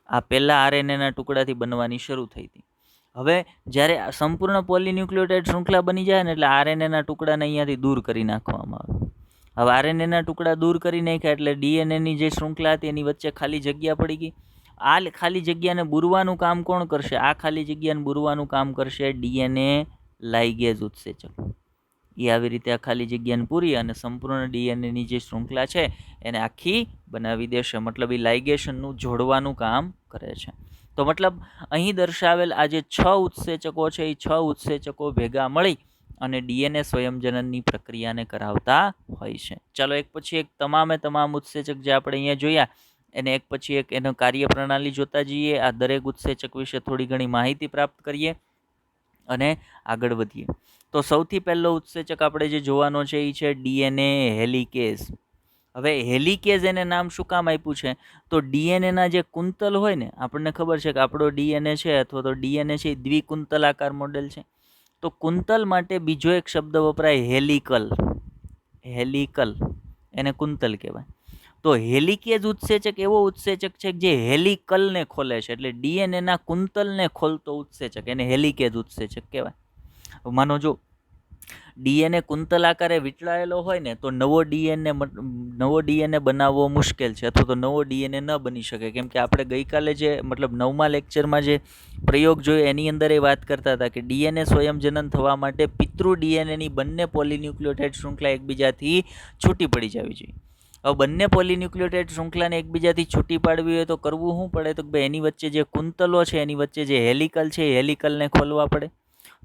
આ પહેલા આરએનએના ટુકડાથી બનવાની શરૂ થઈ હતી. હવે જ્યારે સંપૂર્ણ પોલીન્યુક્લિયોટાઇડ શૃંખલા બની જાય ને એટલે આરએનએના ટુકડાને અહીંયાથી દૂર કરી નાખવામાં આવે. હવે આરએનએના ટુકડા દૂર કરી નાખ્યા એટલે ડીએનએની જે શૃંખલા હતી એની વચ્ચે ખાલી જગ્યા પડી ગઈ. આ ખાલી જગ્યાને બુરવાનું કામ કોણ કરશે? આ ખાલી જગ્યાને બુરવાનું કામ કરશે ડીએનએ લાઇગેઝ ઉત્સેચક. એ આવી રીતે આ ખાલી જગ્યાને પૂરી અને સંપૂર્ણ ડીએનએની જે શૃંખલા છે એને આખી બનાવી દેશે. મતલબ એ લાઇગેશનનું જોડવાનું કામ કરે છે. તો મતલબ અહીં દર્શાવેલ આ જે 6 ઉત્સેચકો છે એ 6 ઉત્સેચકો ભેગા મળી અને ડીએનએ સ્વયંજનનની પ્રક્રિયાને કરાવતા હોય છે. ચાલો એક પછી એક તમામ ઉત્સેચક જે આપણે અહીંયા જોયા એને એક પછી એક એનો કાર્યપ્રણાલી જોતા જઈએ. આ દરેક ઉત્સેચક વિશે થોડી ઘણી માહિતી પ્રાપ્ત કરીએ અને આગળ વધીએ. તો સૌથી પહેલો ઉત્સેચક આપણે જે જોવાનો છે એ છે ડીએનએ હેલિકેઝ. હવે હેલિકેઝ એને નામ શું કામ આપ્યું છે? તો ડીએનએના જે કુંતલ હોય ને, આપણને ખબર છે કે આપણો ડીએનએ છે અથવા તો ડીએનએ છે એ દ્વિકુંતલાકાર મોડેલ છે. તો કુંતલ માટે બીજો એક શબ્દ વપરાય હેલિકલ. હેલિકલ એને કુંતલ કહેવાય. તો હેલિકેઝ ઉત્સેચક એવો ઉત્સેચક છે જે હેલિકલને ખોલે છે. એટલે ડીએનએના કુંતલને ખોલતો ઉત્સેચક એને હેલિકેઝ ઉત્સેચક કહેવાય. માનો જો ડીએનએ કુંતલ આકારે વીંટળાયેલો હોય ને તો નવો ડીએનએ બનાવવો મુશ્કેલ છે અથવા તો નવો ડીએનએ ન બની શકે. કેમ કે આપણે ગઈકાલે જે 9મા લેક્ચરમાં જે પ્રયોગ જોયો એની અંદર એ વાત કરતા હતા કે ડીએનએ સ્વયંજનન થવા માટે પિતૃ ડીએનએની બંને પોલીન્યુક્લિયોટાઇડ શૃંખલા એકબીજાથી છૂટી પડી જવી જોઈએ. હવે બંને પોલીન્યુક્લિયોટાઇડ શૃંખલાને એકબીજાથી છૂટી પાડવી હોય તો કરવું શું પડે? તો ભાઈ એની વચ્ચે જે કુંતલો છે એની વચ્ચે જે હેલિકલ છે એ હેલિકલને ખોલવા પડે.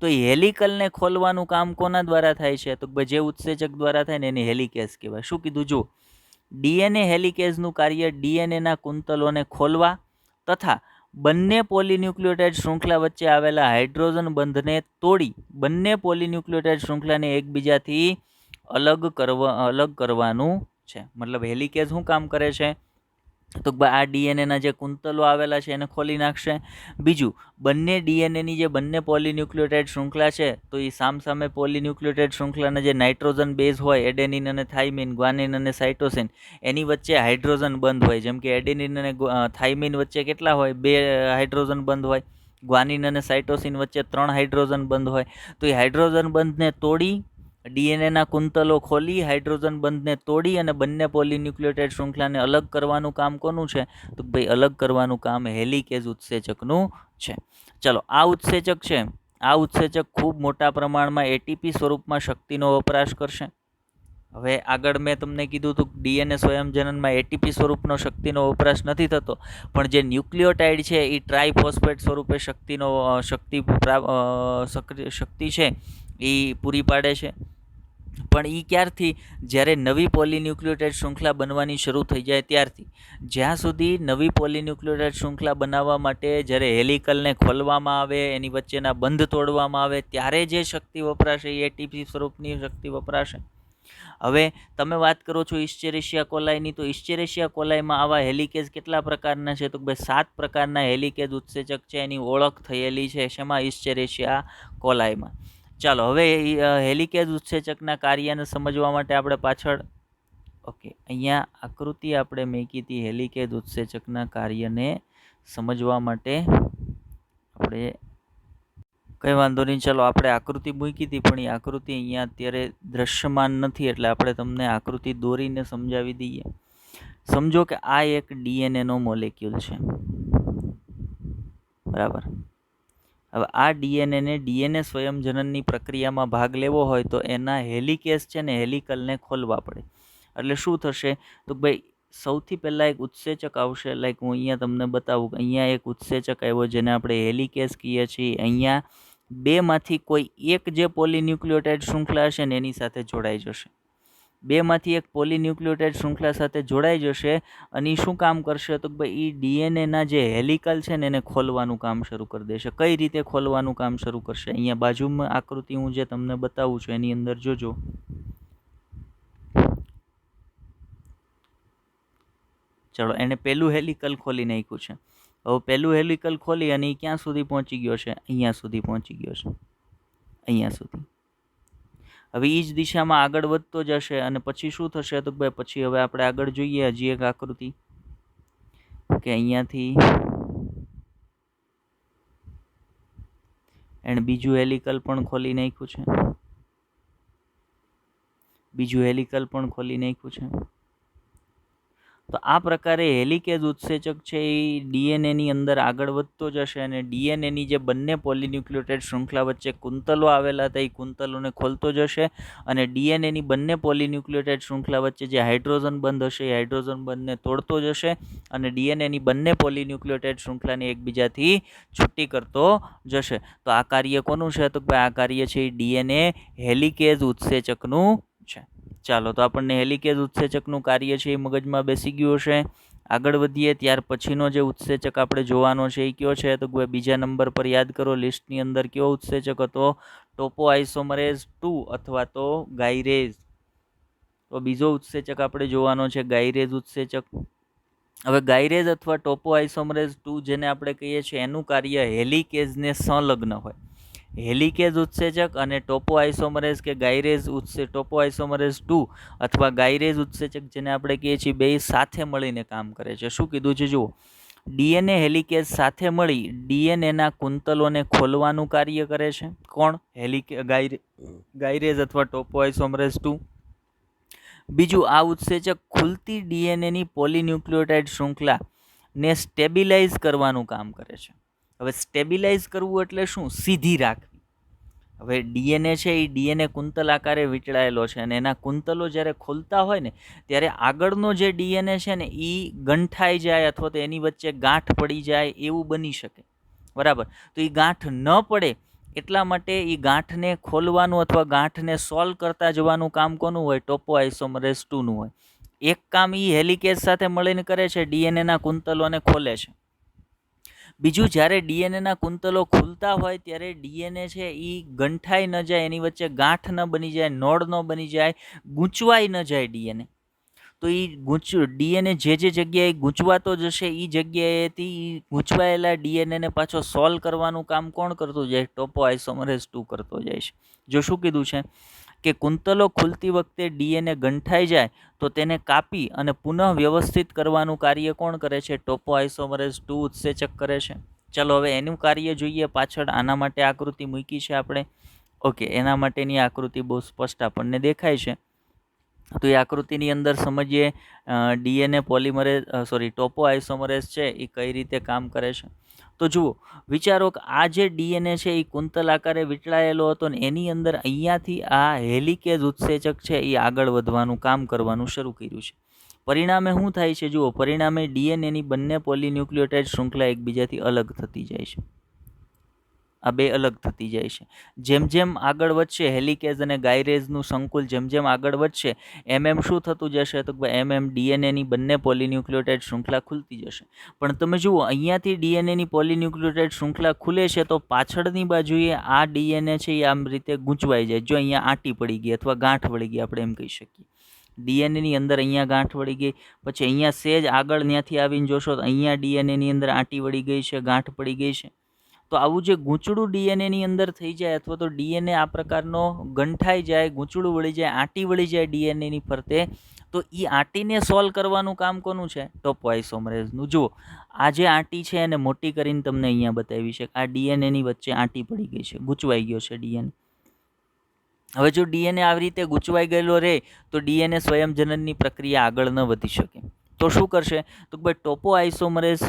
તો એ હેલિકલને ખોલવાનું કામ કોના દ્વારા થાય છે? તો જે ઉત્સેચક દ્વારા થાય ને એને હેલિકેઝ કહેવાય. શું કીધું? જો ડીએનએ હેલિકેઝનું કાર્ય ડીએનએના કુંતલોને ખોલવા તથા બંને પોલીન્યુક્લિયોટાઇડ શૃંખલા વચ્ચે આવેલા હાઇડ્રોજન બંધને તોડી બંને પોલીન્યુક્લિયોટાઇડ શૃંખલાને એકબીજાથી અલગ કરવાનું છે. મતલબ હેલિકેઝ શું કામ કરે છે? તો આ ડીએનએના જે કુંતલો આવેલા છે એને ખોલી નાખશે. બીજું, બંને ડીએનએની જે બંને પોલીન્યુક્લિયોટાઇડ શૃંખલા છે તો એ સામસામે પોલીન્યુક્લિયોટાઇડ શૃંખલાના જે નાઇટ્રોજન બેઝ હોય એડેનિન અને થાઇમિન, ગ્વાનિન અને સાઇટોસિન એની વચ્ચે હાઇડ્રોજન બંધ હોય. જેમ કે એડેનિન અને થાઇમિન વચ્ચે કેટલા હોય? 2 હાઇડ્રોજન બંધ હોય. ગ્વાનિન અને સાઇટોસિન વચ્ચે 3 હાઇડ્રોજન બંધ હોય, તો એ હાઇડ્રોજન બંધને તોડી ડીએનએના કુંતલો ખોલી હાઇડ્રોજન બંધને તોડી અને બંને પોલીન્યુક્લિયોટાઇડ શૃંખલાને અલગ કરવાનું કામ કોનું છે? તો ભાઈ અલગ કરવાનું કામ હેલિકેઝ ઉત્સેચકનું છે. ચલો, આ ઉત્સેચક છે, આ ઉત્સેચક ખૂબ મોટા પ્રમાણમાં એટીપી સ્વરૂપમાં શક્તિનો વપરાશ કરશે. હવે આગળ મેં તમને કીધું હતું ડીએનએ સ્વયંજનનમાં એટીપી સ્વરૂપનો શક્તિનો વપરાશ નથી થતો, પણ જે ન્યુક્લિયોટાઇડ છે એ ટ્રાઇફોસ્ફેટ સ્વરૂપે શક્તિ છે એ પૂરી પાડે છે. પણ એ ક્યારથી? જ્યારે નવી પોલીન્યુક્લિયોટાઇડ શૃંખલા બનવાની શરૂ થઈ જાય ત્યારથી. જ્યાં સુધી નવી પોલીન્યુક્લિયોટાઇડ શૃંખલા બનાવવા માટે જ્યારે હેલિકલને ખોલવામાં આવે, એની વચ્ચેના બંધ તોડવામાં આવે, ત્યારે જે શક્તિ વપરાશે એ એટીપી સ્વરૂપની શક્તિ વપરાશે. હવે તમે વાત કરો છો ઇસ્ચેરેશિયા કોલાઈની, તો ઇસ્ચેરેશિયા કોલાઈમાં આવા હેલિકેઝ કેટલા પ્રકારના છે? તો ભાઈ 7 પ્રકારના હેલિકેઝ ઉત્સેચક છે, એની ઓળખ થયેલી છે. શેમાં? ઇસ્ચેરેશિયા કોલાઈમાં. ચાલો, હવે હેલિકેઝ ઉત્સેચકના કાર્યને સમજવા માટે આપણે પાછળ અહીંયા આકૃતિ આપણે મૂકી હતી હેલિકેઝ ઉત્સેચકના કાર્યને સમજવા માટે. આપણે કંઈ વાંધો નહીં, ચલો આપણે આકૃતિ મૂકી હતી, પણ એ આકૃતિ અહીંયા અત્યારે દ્રશ્યમાન નથી, એટલે આપણે તમને આકૃતિ દોરીને સમજાવી દઈએ. સમજો કે આ એક ડીએનએનો મોલેક્યુલ છે, બરાબર. હવે આ ડીએનએને ડીએનએ સ્વયંજનનની પ્રક્રિયામાં ભાગ લેવો હોય તો એના હેલિકેઝ છે ને હેલિકલને ખોલવા પડે. એટલે શું થશે? તો ભાઈ સૌથી પહેલાં એક ઉત્સેચક આવશે. લાઈક હું અહીંયા તમને બતાવું, અહીંયા એક ઉત્સેચક આવ્યો જેને આપણે હેલિકેઝ કહીએ છીએ. અહીંયા બેમાંથી કોઈ એક જે પોલીન્યુક્લિયોટાઇડ શૃંખલા હશે ને એની સાથે જોડાઈ જશે. બેમાંથી એક પોલીન્યુક્લિયોટાઇડ શૃંખલા સાથે જોડાઈ જશે અને એ શું કામ કરશે? તો ભાઈ એ ડીએનએના જે હેલિકલ છે ને એને ખોલવાનું કામ શરૂ કરી દેશે. કઈ રીતે ખોલવાનું કામ શરૂ કરશે? અહીંયા બાજુમાં આકૃતિ હું જે તમને બતાવું છું એની અંદર જોજો. ચલો, એને પહેલું હેલિકલ ખોલી નાખ્યું છે. હવે પહેલું હેલિકલ ખોલી અને એ ક્યાં સુધી પહોંચી ગયો છે? અહીંયા સુધી પહોંચી ગયો છે, અહીંયા સુધી. હવે એ જ દિશામાં આગળ વધતો જશે અને પછી શું થશે? તો ભાઈ પછી હવે આપણે આગળ જોઈએ હજી એક આકૃતિ કે અહીંયાથી એણે બીજું હેલિકલ પણ ખોલી નાખ્યું છે, બીજું હેલિકલ પણ ખોલી નાખ્યું છે. તો આ પ્રકારે હેલિકેઝ ઉત્સેચક છે એ ડીએનએની અંદર આગળ વધતો જશે અને ડીએનએની જે બંને પોલીન્યુક્લિયોટાઇડ શૃંખલા વચ્ચે કુંતલો આવેલા હતા એ કુંતલોને ખોલતો જશે અને ડીએનએની બંને પોલીન્યુક્લિયોટાઇડ શૃંખલા વચ્ચે જે હાઇડ્રોજન બંધ હશે એ હાઇડ્રોજન બંધને તોડતો જશે અને ડીએનએની બંને પોલીન્યુક્લિયોટાઇડ શૃંખલાને એકબીજાથી છૂટી કરતો જશે. તો આ કાર્ય કોનું છે? તો આ કાર્ય છે ડીએનએ હેલિકેઝ ઉત્સેચકનું છે. ચાલો, તો આપણને હેલિકેઝ ઉત્સેચકનું કાર્ય છે એ મગજમાં બેસી ગયું હશે. આગળ વધીએ, ત્યાર પછીનો જે ઉત્સેચક આપણે જોવાનો છે એ કયો છે? તો બીજા નંબર પર યાદ કરો લિસ્ટની અંદર કયો ઉત્સેચક હતો? ટોપોઆઇસોમરેઝ 2 અથવા તો ગાયરેઝ. તો બીજો ઉત્સેચક આપણે જોવાનો છે ગાયરેઝ ઉત્સેચક. હવે ગાયરેઝ અથવા ટોપોઆઇસોમરેઝ 2 જેને આપણે કહીએ છીએ એનું કાર્ય હેલિકેઝને સંલગ્ન હોય. હેલિકેઝ ઉત્સેચક અને ટોપોઆઇસોમરેઝ કે ગાયરેઝ ટોપોઆઇસોમરેઝ 2 અથવા ગાયરેઝ ઉત્સેચક જેને આપણે કહીએ છીએ બે સાથે મળીને કામ કરે છે. શું કીધું છે જુઓ, ડીએનએ હેલિકેઝ સાથે મળી ડીએનએના કુંતલોને ખોલવાનું કાર્ય કરે છે. કોણ? ગાયરેઝ અથવા ટોપોઆઇસોમરેઝ 2. બીજું, આ ઉત્સેચક ખુલતી ડીએનએની પોલીન્યુક્લિયોટાઇડ શૃંખલાને સ્ટેબિલાઇઝ કરવાનું કામ કરે છે. હવે સ્ટેબિલાઇઝ કરવું એટલે શું? સીધી રાખવી. હવે ડીએનએ છે એ ડીએનએ કુંતલ આકારે વીંટળાયેલો છે અને એના કુંતલો જ્યારે ખોલતા હોય ને ત્યારે આગળનો જે ડીએનએ છે ને એ ગંઠાઈ જાય અથવા તો એની વચ્ચે ગાંઠ પડી જાય એવું બની શકે, બરાબર. તો એ ગાંઠ ન પડે એટલા માટે એ ગાંઠને ખોલવાનું અથવા ગાંઠને સોલ્વ કરતા જવાનું કામ કોનું હોય? ટોપોઆઇસોમરેઝ 2નું હોય. એક કામ એ હેલિકેઝ સાથે મળીને કરે છે, ડીએનએના કુંતલોને ખોલે છે. બીજું, જ્યારે ડીએનએના કુંતલો ખુલતા હોય ત્યારે ડીએનએ છે એ ગંઠાઈ ન જાય, એની વચ્ચે ગાંઠ ન બની જાય, નોડ ન બની જાય, ગૂંચવાઈ ન જાય ડીએનએ. તો એ ડીએનએ જે જગ્યાએ ગૂંચવાતો જશે એ જગ્યાએથી ગૂંચવાયેલા ડીએનએને પાછો સોલ્વ કરવાનું કામ કોણ કરતું જાય? ટોપોઆઇસોમરેઝ 2 કરતો જાય છે. જો શું કીધું છે કે કુંતલો ખુલતી વખતે ડીએનએ ગંઠાઈ જાય તો તેને કાપી અને પુનઃ વ્યવસ્થિત કરવાનું કાર્ય કોણ કરે છે? ટોપોઆઇસોમરેઝ 2 ઉત્સેચક કરે છે. ચલો હવે એનું કાર્ય જોઈએ પાછળ. આના માટે આકૃતિ મૂકી છે આપણે. ઓકે, એના માટેની આકૃતિ બહુ સ્પષ્ટ આપણને દેખાય છે. તો એ આકૃતિની અંદર સમજીએ ડીએનએ પોલિમરેઝ ટોપો આઇસોમરેઝ છે એ કઈ રીતે કામ કરે છે. તો જુઓ, વિચારો કે આ જે ડીએનએ છે એ કુંતલ આકારે વીંટળાયેલો હતો ને એની અંદર અહીંયાથી આ હેલિકેઝ ઉત્સેચક છે એ આગળ વધવાનું કામ કરવાનું શરૂ કર્યું છે. પરિણામે શું થાય છે? જુઓ, પરિણામે ડીએનએની બંને પોલીન્યુક્લિયોટાઇડ શૃંખલા એકબીજાથી અલગ થતી જાય છે. આ બે અલગ થતી જાય છે. જેમ જેમ આગળ વધશે હેલિકેઝ અને ગાયરેઝનું સંકુલ જેમ જેમ આગળ વધશે એમ શું થતું જશે? તો એમ ડીએનએની બંને પોલીન્યુક્લિયોટાઇડ શૃંખલા ખુલતી જશે. પણ તમે જુઓ, અહીંયાથી ડીએનએની પોલીન્યુક્લિયોટાઇડ શૃંખલા ખુલે છે તો પાછળની બાજુએ આ ડીએનએ છે એ આમ રીતે ગૂંચવાઈ જાય. જો અહીંયા આંટી પડી ગઈ અથવા ગાંઠ વળી ગઈ આપણે એમ કહી શકીએ. ડીએનએની અંદર અહીંયા ગાંઠ વળી ગઈ, પછી અહીંયા સેજ આગળ ત્યાંથી આવીને જોશો તો અહીંયા ડીએનએની અંદર આંટી વળી ગઈ છે, ગાંઠ પડી ગઈ છે. તો આવું જે ગૂંચળું ડીએનએની અંદર થઈ જાય અથવા તો ડીએનએ આ પ્રકારનો ગંઠાઈ જાય, ગૂંચળું વળી જાય, આંટી વળી જાય ડીએનએની ફરતે, તો એ આંટીને સોલ્વ કરવાનું કામ કોનું છે? ટોપો આઇસોમરેઝનું. જુઓ, આ જે આંટી છે એને મોટી કરીને તમને અહીંયા બતાવી છે. આ ડીએનએની વચ્ચે આંટી પડી ગઈ છે, ગૂંચવાઈ ગયો છે ડીએનએ. હવે જો ડીએનએ આવી રીતે ગૂંચવાઈ ગયેલો રહે તો ડીએનએ સ્વયંજનનની પ્રક્રિયા આગળ ન વધી શકે. તો શું કરશે? તો ભાઈ ટોપો આઇસોમરેઝ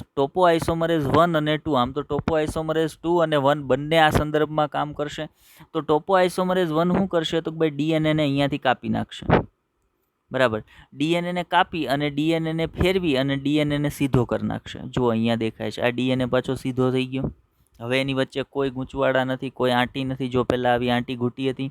1 અને 2, આમ તો ટોપો આઇસોમરેઝ 2 અને 1 બંને આ સંદર્ભમાં કામ કરશે. તો ટોપો આઇસોમરેઝ 1 શું કરશે? તો ભાઈ ડીએનએને અહીંયાથી કાપી નાખશે. બરાબર, ડીએનએને કાપી અને ડીએનએને ફેરવી અને ડીએનએને સીધો કરી નાખશે. જો અહીંયા દેખાય છે આ ડીએનએ પાછો સીધો થઈ ગયો. હવે એની વચ્ચે કોઈ ગૂંચવાડા નથી, કોઈ આંટી નથી. જો પહેલાં આવી આંટી ઘૂંટી હતી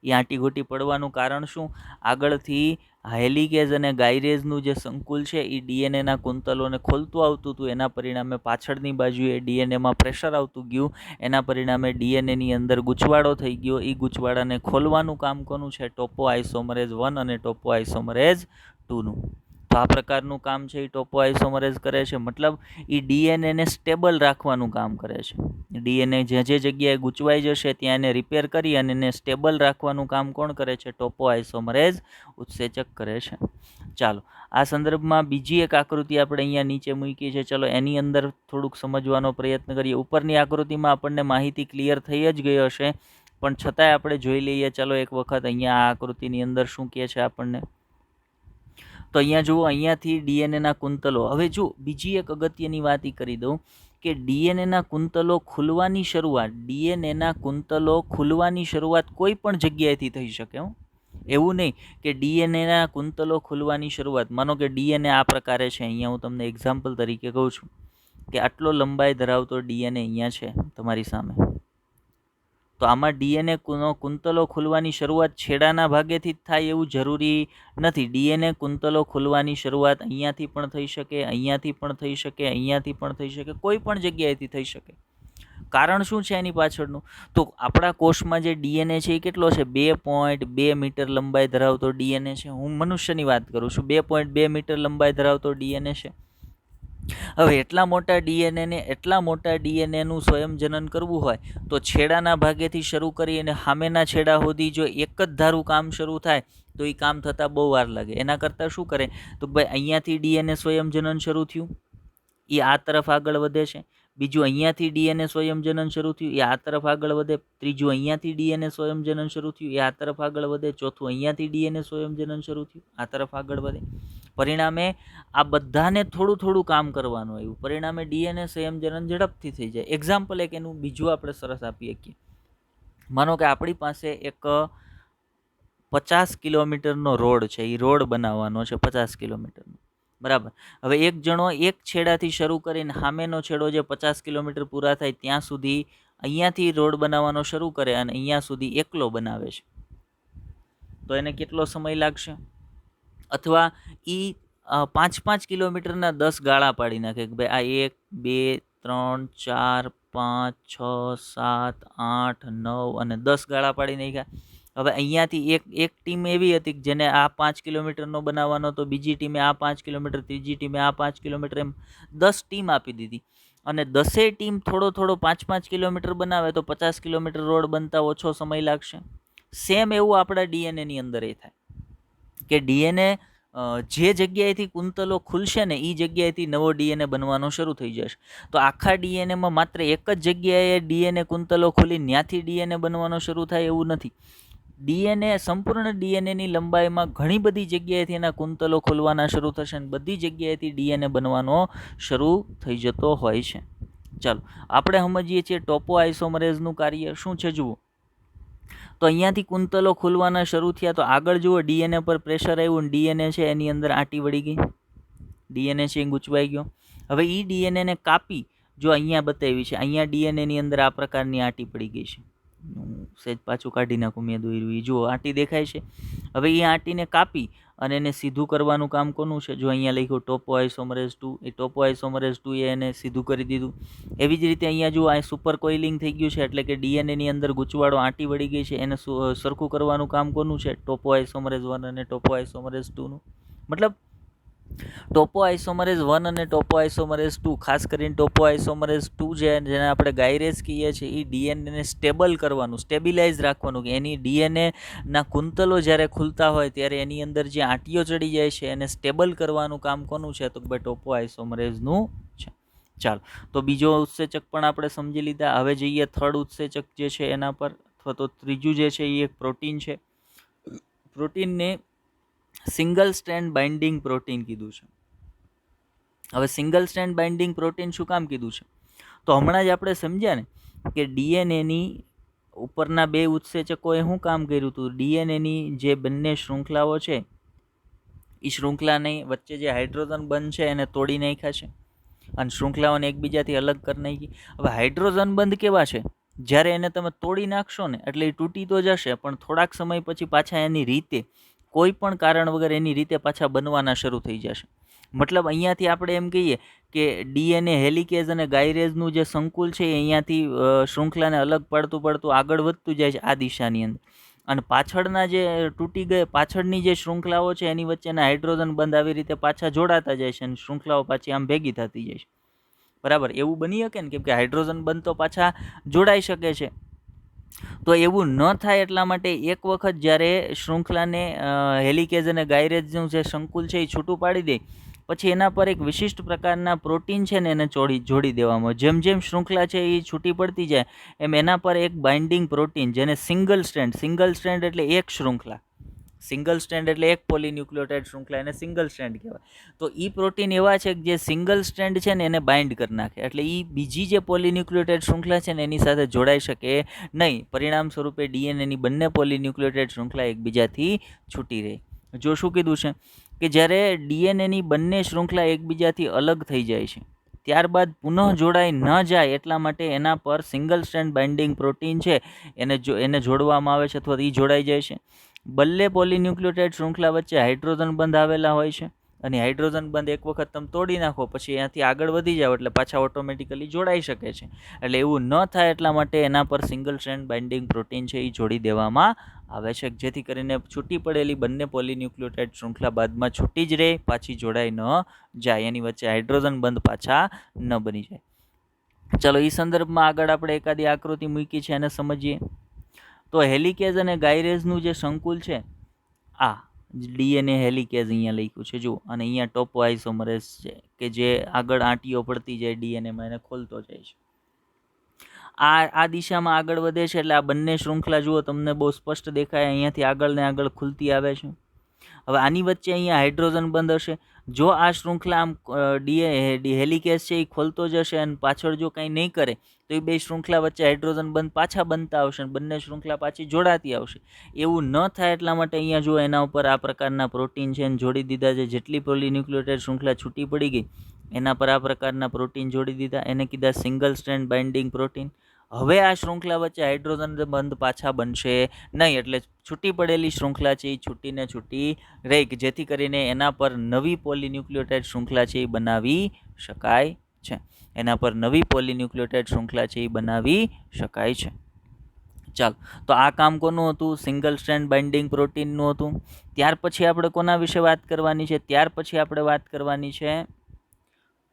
એ આંટી ઘૂંટી પડવાનું કારણ શું? આગળથી હેલિકેઝ અને ગાયરેઝનું જે સંકુલ છે એ ડીએનએના કુંતલોને ખોલતું આવતું હતું. એના પરિણામે પાછળની બાજુએ ડીએનએમાં પ્રેશર આવતું ગયું. એના પરિણામે ડીએનએની અંદર ગૂંચવાડો થઈ ગયો. એ ગૂંચવાડાને ખોલવાનું કામ કોનું છે? ટોપો આઇસોમરેઝ 1 અને ટોપો આઇસોમરેઝ 2નું. તો આ પ્રકારનું કામ છે એ ટોપો આઇસોમરેઝ કરે છે. મતલબ એ ડીએનએને સ્ટેબલ રાખવાનું કામ કરે છે. ડીએનએ જે જગ્યાએ ગૂંચવાઈ જશે ત્યાં એને રિપેર કરી અને એને સ્ટેબલ રાખવાનું કામ કોણ કરે છે? ટોપો આઇસોમરેઝ ઉત્સેચક કરે છે. ચાલો, આ સંદર્ભમાં બીજી એક આકૃતિ આપણે અહીંયા નીચે મૂકી છે. ચલો એની અંદર થોડુંક સમજવાનો પ્રયત્ન કરીએ. ઉપરની આકૃતિમાં આપણને માહિતી ક્લિયર થઈ જ ગઈ હશે, પણ છતાંય આપણે જોઈ લઈએ. ચલો એક વખત અહીંયા આ આકૃતિની અંદર શું કહે છે આપણને. તો અહીંયા જુઓ, અહીંયાથી ડીએનએના કુંતલો. હવે જો બીજી એક અગત્યની વાત એ કરી દઉં કે ડીએનએના કુંતલો ખુલવાની શરૂઆત કોઈ પણ જગ્યાએથી થઈ શકે. એવું નહીં કે ડીએનએના કુંતલો ખુલવાની શરૂઆત, માનો કે ડીએનએ આ પ્રકારે છે. અહીંયા હું તમને એક્ઝામ્પલ તરીકે કહું છું કે આટલો લંબાઈ ધરાવતો ડીએનએ અહીંયા છે તમારી સામે. તો આમાં ડીએનએ કુંતલો ખુલવાની શરૂઆત છેડાના ભાગેથી જ થાય એવું જરૂરી નથી. ડીએનએ કુંતલો ખુલવાની શરૂઆત અહીંયાથી પણ થઈ શકે, અહીંયાથી પણ થઈ શકે, અહીંયાથી પણ થઈ શકે, કોઈ પણ જગ્યાએથી થઈ શકે. કારણ શું છે એની પાછળનું? તો આપણા કોષમાં જે ડીએનએ છે એ કેટલો છે? 2.2 મીટર લંબાઈ ધરાવતો ડીએનએ છે. હું મનુષ્યની વાત કરું છું. 2.2 મીટર લંબાઈ ધરાવતો ડીએનએ છે. હવે એટલા મોટા ડીએનએનું સ્વયંજનન કરવું હોય તો છેડાના ભાગેથી શરૂ કરી અને સામેના છેડા સુધી જો એક જ ધારું કામ શરૂ થાય તો એ કામ થતાં બહુ વાર લાગે. એના કરતાં શું કરે? તો ભાઈ અહીંયાથી ડીએનએ સ્વયંજનન શરૂ થયું, એ આ તરફ આગળ વધે છે. બીજું અહીંયાથી ડીએનએ સ્વયંજનન શરૂ થયું, એ આ તરફ આગળ વધે. ત્રીજું અહીંયાથી ડીએનએ સ્વયંજનન શરૂ થયું, એ આ તરફ આગળ વધે. ચોથું અહીંયાથી ડીએનએ સ્વયંજનન શરૂ થયું, આ તરફ આગળ વધે. પરિણામે આ બધાને થોડું થોડું કામ કરવાનું આવ્યું. પરિણામે ડીએનએ સંયોજન ઝડપથી થઈ જાય. એક્ઝામ્પલ એક એનું બીજું આપણે સરસ આપી શકીએ. માનો કે આપણી પાસે એક 50 કિલોમીટરનો રોડ છે. એ રોડ બનાવવાનો છે 50 કિલોમીટરનો. બરાબર. હવે એક જણો એક છેડાથી શરૂ કરીને સામેનો છેડો જે 50 કિલોમીટર પૂરા થાય ત્યાં સુધી અહીંયાથી રોડ બનાવવાનો શરૂ કરે અને અહીંયા સુધી એકલો બનાવે છે, તો એને કેટલો સમય લાગશે? અથવા એ 5-5 કિલોમીટરના 10 ગાળા પાડી નાખે કે ભાઈ આ 1, 2, 3, 4, 5, 6, 7, 8, 9 અને 10 ગાળા પાડી નાખ્યા. હવે અહીંયાથી એક ટીમ એવી હતી કે જેને આ 5 કિલોમીટરનો બનાવવાનો, તો બીજી ટીમે આ 5 કિલોમીટર, ત્રીજી ટીમે આ 5 કિલોમીટર, એમ 10 ટીમ આપી દીધી. અને 10 ટીમ થોડો 5-5 કિલોમીટર બનાવે તો 50 કિલોમીટર રોડ બનતા ઓછો સમય લાગશે. સેમ એવું આપણા ડીએનએની અંદર એ થાય કે ડીએનએ જે જગ્યાએથી કુંતલો ખુલશે ને એ જગ્યાએથી નવો ડીએનએ બનવાનો શરૂ થઈ જશે. તો આખા ડીએનએમાં માત્ર એક જ જગ્યાએ ડીએનએ કુંતલો ખુલી ત્યાંથી ડીએનએ બનવાનો શરૂ થાય એવું નથી. ડીએનએ સંપૂર્ણ ડીએનએની લંબાઈમાં ઘણી બધી જગ્યાએથી એના કુંતલો ખોલવાના શરૂ થશે અને બધી જગ્યાએથી ડીએનએ બનવાનો શરૂ થઈ જતો હોય છે. ચાલો આપણે સમજીએ છીએ ટોપો આઇસોમરેઝનું કાર્ય શું છે. જુઓ તો અહીંયાથી કુંતલો ખુલવાના શરૂ થયા તો આગળ જુઓ ડીએનએ પર પ્રેશર આવ્યું અને ડીએનએ છે એની અંદર આંટી વળી ગઈ, ડીએનએ છે એ ગૂંચવાઈ ગયો. હવે એ ડીએનએને કાપી જો અહીંયા બતાવી છે, અહીંયા ડીએનએની અંદર આ પ્રકારની આંટી પડી ગઈ છે. સહેજ પાછું કાઢી નાખું, મેં દોર્યું જુઓ આંટી દેખાય છે. હવે એ આંટીને કાપી અને એને સીધું કરવાનું કામ કોનું છે. જો અહીંયા લખ્યું ટોપો આઇસોમરેઝ 2, એ ટોપો આઇસોમરેઝ 2 એ એને સીધું કરી દીધું. એવી જ રીતે અહીંયા જો આ સુપર કોઇલિંગ થઈ ગયું છે, એટલે કે ડીએનએની અંદર ગૂંચવાડો આંટી વળી ગઈ છે, એને સરખું કરવાનું કામ કોનું છે. ટોપો આઇસોમરેઝ 1 અને ટોપો આઇસોમરેઝ 2નું. મતલબ ટોપો આઇસોમરેઝ 1 અને ટોપો આઇસોમરેઝ 2, ખાસ કરીને ટોપો આઇસોમરેઝ 2 જેને આપણે ગાયરેઝ કહીએ છીએ, એ ડીએનએને સ્ટેબલ કરવાનું, સ્ટેબિલાઇઝ રાખવાનું, કે એની ડીએનએના કુંતલો જ્યારે ખુલતા હોય ત્યારે એની અંદર જે આંટીઓ ચડી જાય છે એને સ્ટેબલ કરવાનું કામ કોનું છે. તો ભાઈ ટોપો આઇસોમરેઝનું છે. ચાલો તો બીજો ઉત્સેચક પણ આપણે સમજી લીધા. હવે જઈએ થર્ડ ઉત્સેચક જે છે એના પર, અથવા તો ત્રીજું જે છે એ એક પ્રોટીન છે. પ્રોટીનને સિંગલ સ્ટ્રેન્ડ બાઇન્ડિંગ પ્રોટીન કીધું છે. હવે સિંગલ સ્ટ્રેન્ડ બાઇન્ડિંગ પ્રોટીન શું કામ કીધું છે? તો હમણાં જ આપણે સમજ્યા ને કે ડીએનએની ઉપરના બે ઉત્સેચકોએ શું કામ કર્યું હતું. ડીએનએની જે બંને શૃંખલાઓ છે એ શૃંખલાની વચ્ચે જે હાઇડ્રોજન બંધ છે એને તોડી નાખ્યા છે અને શૃંખલાઓને એકબીજાથી અલગ કરી નાખી. હવે હાઇડ્રોજન બંધ કેવા છે, જ્યારે એને તમે તોડી નાખશો ને એટલે એ તૂટી તો જશે, પણ થોડાક સમય પછી પાછા એની રીતે, કોઈ પણ કારણ વગર એની રીતે પાછા બનવાના શરૂ થઈ જશે. મતલબ અહીંયાથી આપણે એમ કહીએ કે ડીએનએ હેલિકેઝ અને ગાયરેઝનું જે સંકુલ છે અહીંયાથી શૃંખલાને અલગ પાડતું આગળ વધતું જાય છે આ દિશાની અંદર, અને પાછળના જે તૂટી ગઈ પાછળની જે શૃંખલાઓ છે એની વચ્ચેના હાઇડ્રોજન બંધ આવી રીતે પાછા જોડાતા જાય છે અને શૃંખલાઓ પાછી આમ ભેગી થતી જાય છે. બરાબર, એવું બની શકે ને, કેમ કે હાઇડ્રોજન બંધ તો પાછા જોડાઈ શકે છે. તો એવું ન થાય એટલા માટે એક વખત જ્યારે શૃંખલાને હેલિકેઝ અને ગાયરેઝનું જે સંકુલ છે એ છૂટું પાડી દે, પછી એના પર એક વિશિષ્ટ પ્રકારના પ્રોટીન છે ને એને જોડી દેવામાં. જેમ જેમ શૃંખલા છે એ છૂટી પડતી જાય એમ એના પર એક બાઇન્ડિંગ પ્રોટીન, જેને સિંગલ સ્ટ્રેન્ડ એટલે એક શૃંખલા, સિંગલ સ્ટ્રેન્ડ એટલે એક પોલીન્યુક્લિયોટાઇડ શૃંખલા, એને સિંગલ સ્ટ્રેન્ડ કહેવાય. તો એ પ્રોટીન એવા છે કે જે સિંગલ સ્ટ્રેન્ડ છે ને એને બાઇન્ડ કરી નાખે, એટલે એ બીજી જે પોલીન્યુક્લિયોટાઇડ શૃંખલા છે ને એની સાથે જોડાઈ શકે નહીં. પરિણામ સ્વરૂપે ડીએનએની બંને પોલીન્યુક્લિયોટાઇડ શૃંખલા એકબીજાથી છૂટી રહે. જો શું કીધું છે કે જ્યારે ડીએનએની બંને શૃંખલા એકબીજાથી અલગ થઈ જાય છે ત્યારબાદ પુનઃ જોડાઈ ન જાય એટલા માટે એના પર સિંગલ સ્ટ્રેન્ડ બાઇન્ડિંગ પ્રોટીન છે એને જોડવામાં આવે છે, અથવા એ જોડાઈ જાય છે. બંને પોલીન્યુક્લિયોટાઇડ શૃંખલા વચ્ચે હાઇડ્રોજન બંધ આવેલા હોય છે, અને હાઇડ્રોજન બંધ એક વખત તમે તોડી નાખો પછી એનાથી આગળ વધી જાવ એટલે પાછા ઓટોમેટિકલી જોડાઈ શકે છે. એટલે એવું ન થાય એટલા માટે એના પર સિંગલ સ્ટ્રેન્ડ બાઇન્ડિંગ પ્રોટીન છે એ જોડી દેવામાં આવે છે, જેથી કરીને છૂટી પડેલી બંને પોલીન્યુક્લિયોટાઇડ શૃંખલા બાદમાં છૂટી જ રહે, પાછી જોડાઈ ન જાય, એની વચ્ચે હાઇડ્રોજન બંધ પાછા ન બની જાય. ચલો એ સંદર્ભમાં આગળ આપણે એકાદી આકૃતિ મૂકી છે એને સમજીએ. તો હેલિકેઝ અને ગાયરેઝનું જે સંકુલ છે, આ ડીએનએ હેલિકેઝ અહીંયા લખ્યું છે જુઓ, અને અહીંયા ટોપો આઇસોમરેઝ છે કે જે આગળ આંટીઓ પડતી જાય ડીએનએમાં એને ખોલતો જાય છે. આ દિશામાં આગળ વધે છે એટલે આ બંને શૃંખલા જુઓ તમને બહુ સ્પષ્ટ દેખાય, અહીંયાથી આગળ ને આગળ ખુલતી આવે છે. હવે આની વચ્ચે અહીંયા હાઇડ્રોજન બંધ હશે. જો આ શૃંખલા આમ હેલિકેઝ છે એ ખોલતો જશે અને પાછળ જો કંઈ નહીં કરે તો એ બે શૃંખલા વચ્ચે હાઇડ્રોજન બંધ પાછા બનતા આવશે અને બંને શૃંખલા પાછી જોડાતી આવશે. એવું ન થાય એટલા માટે અહીંયા જો એના ઉપર આ પ્રકારના પ્રોટીન છે એને જોડી દીધા છે. જેટલી પોલીન્યુક્લિયોટાઇડ શૃંખલા છૂટી પડી ગઈ એના પર આ પ્રકારના પ્રોટીન જોડી દીધા, એને કીધા સિંગલ સ્ટ્રેન્ડ બાઇન્ડિંગ પ્રોટીન. હવે આ શૃંખલા વચ્ચે હાઇડ્રોજન બંધ પાછા બનશે નહીં, એટલે છૂટી પડેલી શૃંખલા છે એ છૂટી રહે, કે જેથી કરીને એના પર નવી પોલીન્યુક્લિયોટાઇડ શૃંખલા છે એ બનાવી શકાય છે. એના પર નવી પોલીન્યુક્લિયોટાઇડ શૃંખલા છે એ બનાવી શકાય છે. ચાલો, તો આ કામ કોનું હતું? સિંગલ સ્ટ્રેન્ડ બાઇન્ડિંગ પ્રોટીનનું હતું. ત્યાર પછી આપણે કોના વિશે વાત કરવાની છે? ત્યાર પછી આપણે વાત કરવાની છે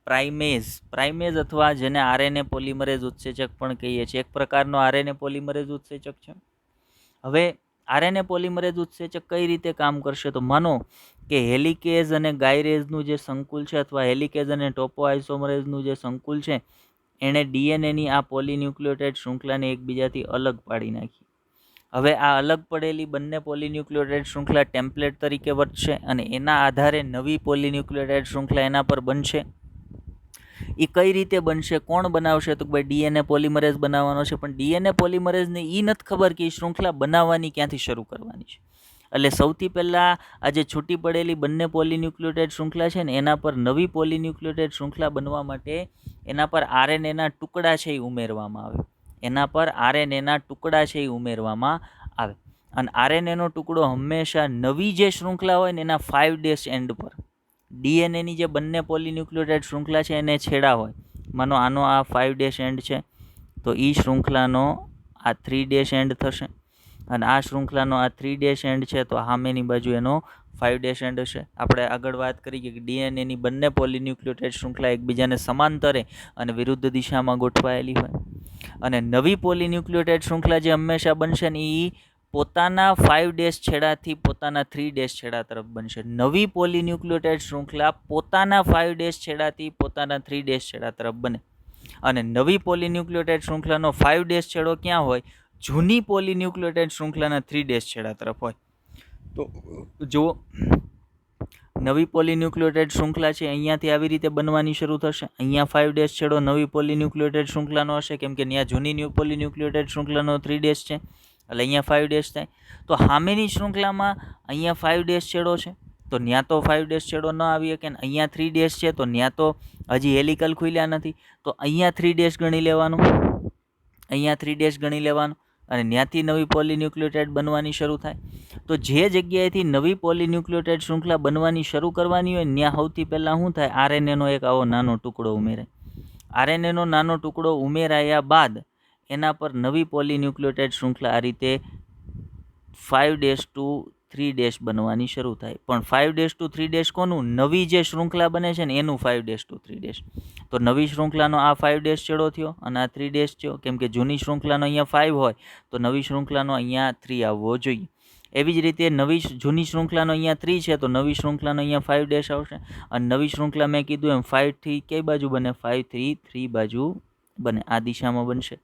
પ્રાઇમેઝ અથવા જેને આરએનએ પોલિમરેઝ ઉત્સેચક પણ કહીએ છીએ. એક પ્રકારનો આરએનએ પોલિમરેઝ ઉત્સેચક છે. હવે આરએનએ પોલિમરેઝ ઉત્સેચક કઈ રીતે કામ કરશે? તો માનો કે હેલિકેઝ અને ગાયરેઝનું જે સંકુલ છે અથવા હેલિકેઝ અને ટોપોઆઇસોમરેઝનું જે સંકુલ છે એણે ડીએનએની આ પોલીન્યુક્લિયોટાઇડ શૃંખલાને એકબીજાથી અલગ પાડી નાખી. હવે આ અલગ પડેલી બંને પોલીન્યુક્લિયોટાઇડ શૃંખલા ટેમ્પલેટ તરીકે વર્તશે અને એના આધારે નવી પોલીન્યુક્લિયોટાઇડ શૃંખલા એના પર બનશે. એ કઈ રીતે બનશે, કોણ બનાવશે? તો ભાઈ ડીએનએ પોલિમરેઝ બનાવવાનો છે. પણ ડીએનએ પોલિમરેઝને એ નથી ખબર કે એ શૃંખલા બનાવવાની ક્યાંથી શરૂ કરવાની છે. એટલે સૌથી પહેલાં આ જે છૂટી પડેલી બંને પોલીન્યુક્લિયોટાઇડ શૃંખલા છે ને એના પર નવી પોલીન્યુક્લિયોટાઇડ શૃંખલા બનવા માટે એના પર આરએનએના ટુકડા છે એ ઉમેરવામાં આવે. એના પર આરએનએના ટુકડા છે એ ઉમેરવામાં આવે. અને આરએનએનો ટુકડો હંમેશા નવી જે શૃંખલા હોય ને એના 5' એન્ડ પર, ડીએનએની જે બંને પોલીન્યુક્લિયોટાઇડ શૃંખલા છે એને છેડા હોય. માનો આનો આ 5' એન્ડ છે તો એ શૃંખલાનો આ 3' એન્ડ થશે અને આ શૃંખલાનો આ 3' એન્ડ છે તો સામેની બાજુ એનો 5' એન્ડ હશે. આપણે આગળ વાત કરી કે ડીએનએની બંને પોલીન્યુક્લિયોટાઇડ શૃંખલા એકબીજાને સમાંતરે અને વિરુદ્ધ દિશામાં ગોઠવાયેલી હોય. અને નવી પોલીન્યુક્લિયોટાઇડ શૃંખલા જે હંમેશા બનશે ને એ પોતાના 5' છેડાથી પોતાના 3' છેડા તરફ બનશે. નવી પોલીન્યુક્લિયોટાઇડ શૃંખલા પોતાના 5' છેડાથી પોતાના 3' છેડા તરફ બને. અને નવી પોલીન્યુક્લિયોટાઇડ શૃંખલાનો 5' છેડો ક્યાં હોય? જૂની પોલીન્યુક્લિયોટાઇડ શૃંખલાના 3' છેડા તરફ હોય. તો જુઓ, નવી પોલીન્યુક્લિયોટાઇડ શૃંખલા છે અહીંયાથી આવી રીતે બનવાની શરૂ થશે. અહીંયા 5' છેડો નવી પોલીન્યુક્લિયોટાઇડ શૃંખલાનો હશે કેમ કે ત્યાં જૂની પોલીન્યુક્લિયોટાઇડ શૃંખલાનો 3' છે એટલે અહીંયા 5' થાય. તો સામેની શૃંખલામાં અહીંયા 5' છેડો છે તો ત્યાં તો 5' છેડો ન આવી શકે ને અહીંયા 3' છે તો ત્યાં તો હજી હેલિકલ ખુલ્યા નથી તો અહીંયા 3' ગણી લેવાનું, અહીંયા 3' ગણી લેવાનું અને ત્યાંથી નવી પોલીન્યુક્લિયોટાઇડ બનવાની શરૂ થાય. તો જે જગ્યાએથી નવી પોલીન્યુક્લિયોટાઇડ શૃંખલા બનવાની શરૂ કરવાની હોય ત્યાં સૌથી પહેલાં શું થાય? આરએનએનો એક આવો નાનો ટુકડો ઉમેરાય. આરએનએનો નાનો ટુકડો ઉમેરાયા બાદ એના પર નવી પોલીન્યુક્લિયોટાઇડ શૃંખલા આ રીતે 5' to 3' બનવાની શરૂ થાય. પણ 5' to 3' કોનું? નવી જે શૃંખલા બને છે ને એનું 5' to 3'. તો નવી શૃંખલાનો આ 5' છેડો થયો અને આ 3' થયો કેમ કે જૂની શૃંખલાનો અહીંયા 5 હોય તો નવી શૃંખલાનો અહીંયા 3 આવવો જોઈએ. એવી જ રીતે જૂની શૃંખલાનો અહીંયા 3 છે તો નવી શૃંખલાનો અહીંયા 5' આવશે. અને નવી શૃંખલા મેં કીધું એમ 5 થી કઈ બાજુ બને? 5 થી 3 બાજુ બને, આ દિશામાં બનશે.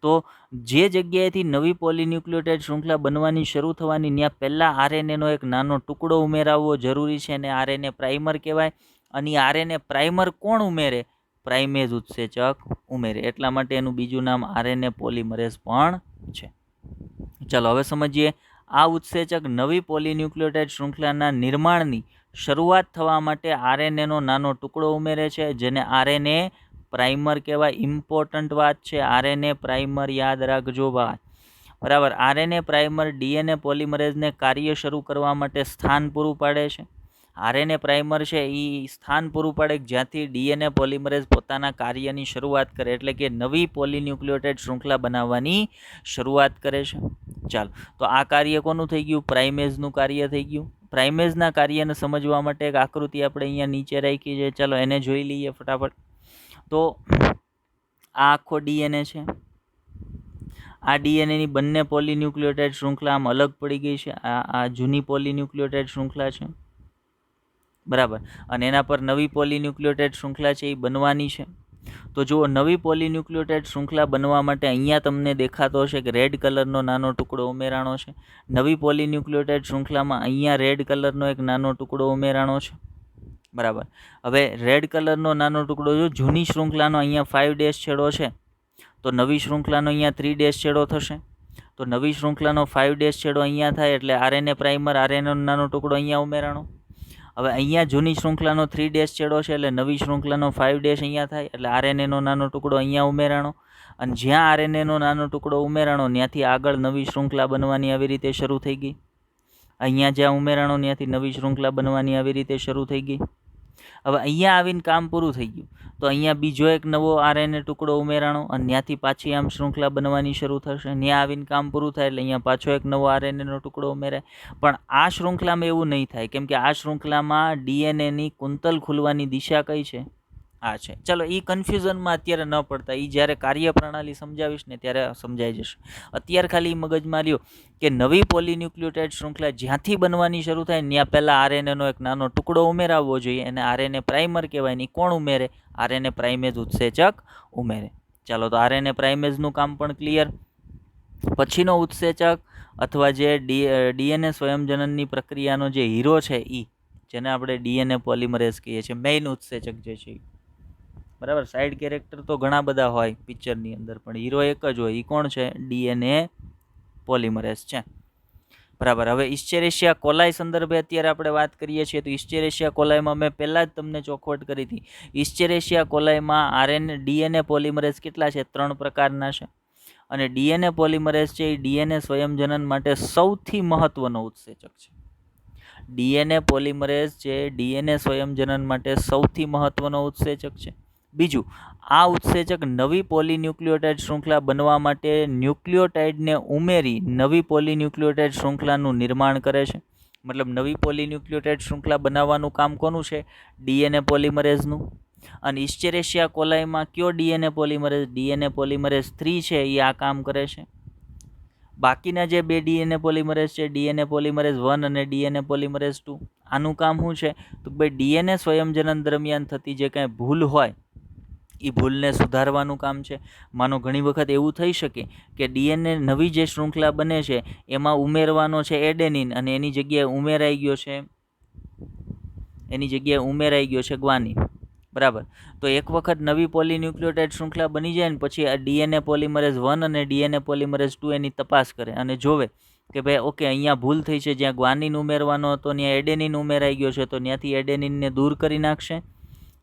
તો જે જગ્યાએથી નવી પોલીન્યુક્લિયોટાઇડ શૃંખલા બનવાની શરૂ થવાની ત્યાં પહેલાં આરએનએનો એક નાનો ટુકડો ઉમેરાવવો જરૂરી છે અને આરએનએ પ્રાઇમર કહેવાય. અને આરએનએ પ્રાઇમર કોણ ઉમેરે? પ્રાઇમેઝ ઉત્સેચક ઉમેરે. એટલા માટે એનું બીજું નામ આરએનએ પોલિમરેઝ પણ છે. ચાલો હવે સમજીએ. આ ઉત્સેચક નવી પોલીન્યુક્લિયોટાઇડ શૃંખલાના નિર્માણની શરૂઆત થવા માટે આરએનએનો નાનો ટુકડો ઉમેરે છે જેને આરએનએ પ્રાઇમર કહેવાય. ઇમ્પોર્ટન્ટ વાત છે, આરએનએ પ્રાઇમર યાદ રાખજો ભાઈ. બરાબર. આરએનએ પ્રાઇમર ડીએનએ પોલિમરેઝને કાર્ય શરૂ કરવા માટે સ્થાન પૂરું પાડે છે. આરએનએ પ્રાઇમર છે એ સ્થાન પૂરું પાડે જ્યાંથી ડીએનએ પોલિમરેઝ પોતાના કાર્યની શરૂઆત કરે, એટલે કે નવી પોલીન્યુક્લિયોટાઇડ શૃંખલા બનાવવાની શરૂઆત કરે છે. ચાલો, તો આ કાર્ય કોનું થઈ ગયું? પ્રાઇમેઝનું કાર્ય થઈ ગયું. પ્રાઇમેઝના કાર્યને સમજવા માટે એક આકૃતિ આપણે અહીંયા નીચે રાખી છે. ચાલો એને જોઈ લઈએ ફટાફટ. તો આ આખો ડીએનએ છે. આ ડીએનએની બંને પોલીન્યુક્લિયોટાઇડ શૃંખલા આમ અલગ પડી ગઈ છે. આ જૂની પોલીન્યુક્લિયોટાઇડ શૃંખલા છે, બરાબર. અને એના પર નવી પોલીન્યુક્લિયોટાઇડ શૃંખલા છે એ બનવાની છે. તો જુઓ, નવી પોલીન્યુક્લિયોટાઇડ શૃંખલા બનવા માટે અહીંયા તમને દેખાતો હશે કે રેડ કલરનો નાનો ટુકડો ઉમેરાણો છે. નવી પોલીન્યુક્લિયોટાઇડ શૃંખલામાં અહીંયા રેડ કલરનો એક નાનો ટુકડો ઉમેરાણો છે, બરાબર. હવે રેડ કલરનો નાનો ટુકડો જો જૂની શૃંખલાનો અહીંયા 5' છેડો છે તો નવી શૃંખલાનો અહીંયા 3' છેડો થશે. તો નવી શૃંખલાનો 5' છેડો અહીંયા થાય એટલે આરએનએ પ્રાઇમર આરએનએનો નાનો ટુકડો અહીંયા ઉમેરાણો. હવે અહીંયા જૂની શૃંખલાનો 3' છેડો છે એટલે નવી શૃંખલાનો 5' અહીંયા થાય એટલે આરએનએનો નાનો ટુકડો અહીંયા ઉમેરાણો. અને જ્યાં આરએનએનો નાનો ટુકડો ઉમેરાણો ત્યાંથી આગળ નવી શૃંખલા બનવાની આવી રીતે શરૂ થઈ ગઈ. અહીંયા જ્યાં ઉમેરાણો ત્યાંથી નવી શૃંખલા બનવાની આવી રીતે શરૂ થઈ ગઈ. હવે અહીંયા આવીને કામ પૂરું થઈ ગયું તો અહીંયા બીજો એક નવો આરએનએ ટુકડો ઉમેરાણો અને ત્યાંથી પાછી આમ શૃંખલા બનવાની શરૂ થશે. ત્યાં આવીને કામ પૂરું થાય એટલે અહીંયા પાછો એક નવો આરએનએનો ટુકડો ઉમેરાય. પણ આ શૃંખલામાં એવું નહીં થાય કેમ કે આ શૃંખલામાં ડીએનએની કુંતલ ખુલવાની દિશા કઈ છે? આ છે. ચલો, એ કન્ફ્યુઝનમાં અત્યારે ન પડતા, એ જ્યારે કાર્યપ્રણાલી સમજાવીશ ને ત્યારે સમજાઈ જશે. અત્યારે ખાલી મગજમાં લ્યો કે નવી પોલીન્યુક્લિયોટાઇડ શૃંખલા જ્યાંથી બનવાની શરૂ થાય ત્યાં પહેલાં આરએનએનો એક નાનો ટુકડો ઉમેરાવવો જોઈએ, અને આરએનએ પ્રાઇમર કહેવાય. ને કોણ ઉમેરે? આરએનએ પ્રાઇમેજ ઉત્સેચક ઉમેરે. ચાલો, તો આરએનએ પ્રાઇમેજનું કામ પણ ક્લિયર. પછીનો ઉત્સેચક અથવા જે ડીએનએ સ્વયંજનનની પ્રક્રિયાનો જે હીરો છે, જેને આપણે ડીએનએ પોલિમરેઝ કહીએ છીએ, મેઇન ઉત્સેચક જે છે, બરાબર. સાઇડ કેરેક્ટર તો ઘણા બધા હોય પિક્ચરની અંદર, પણ હીરો એક જ હોય. એ કોણ છે? ડીએનએ પોલિમરેઝ છે, બરાબર. હવે ઇસ્ચેરેશિયા કોલાઈ સંદર્ભે અત્યારે આપણે વાત કરીએ છીએ, તો ઇસ્ચેરેશિયા કોલાઈમાં મેં પહેલાં જ તમને ચોખવટ કરી હતી. ઇસ્ચેરેશિયા કોલાઈમાં ડીએનએ પોલિમરેઝ કેટલા છે? 3 પ્રકારના છે. અને ડીએનએ પોલિમરેઝ છે એ ડીએનએ સ્વયંજનન માટે સૌથી મહત્વનો ઉત્સેચક છે. ડીએનએ પોલિમરેઝ છે ડીએનએ સ્વયંજનન માટે સૌથી મહત્વનો ઉત્સેચક છે. બીજું, આ ઉત્સેચક નવી પોલીન્યુક્લિયોટાઇડ શૃંખલા બનવા માટે ન્યુક્લિયોટાઇડને ઉમેરી નવી પોલીન્યુક્લિયોટાઇડ શૃંખલાનું નિર્માણ કરે છે. મતલબ નવી પોલીન્યુક્લિયોટાઇડ શૃંખલા બનાવવાનું કામ કોનું છે? ડીએનએ પોલિમરેઝનું. અને ઇસ્ચેરેશિયા કોલાઈમાં કયો ડીએનએ પોલિમરેઝ? ડીએનએ પોલિમરેઝ 3 છે, એ આ કામ કરે છે. બાકીના જે 2 ડીએનએ પોલિમરેઝ છે, ડીએનએ પોલિમરેઝ 1 અને ડીએનએ પોલિમરેઝ 2, આનું કામ શું છે? તો ભાઈ ડીએનએ સ્વયંજનન દરમિયાન થતી જે કાંઈ ભૂલ હોય એ ભૂલને સુધારવાનું કામ છે. માનો ઘણી વખત એવું થઈ શકે કે ડીએનએ નવી જે શૃંખલા બને છે એમાં ઉમેરવાનો છે એડેનિન, અને એની જગ્યાએ ઉમેરાઈ ગયો છે ગ્વાનિન, બરાબર. તો એક વખત નવી પોલીન્યુક્લિયોટાઇડ શૃંખલા બની જાય ને પછી આ ડીએનએ પોલિમરેઝ 1 અને ડીએનએ પોલિમરેઝ 2 એની તપાસ કરે અને જોવે કે ભાઈ ઓકે, અહીંયા ભૂલ થઈ છે, જ્યાં ગ્વાનિન ઉમેરવાનો હતો ત્યાં એડેનિન ઉમેરાઈ ગયો છે, તો ત્યાંથી એડેનિનને દૂર કરી નાખશે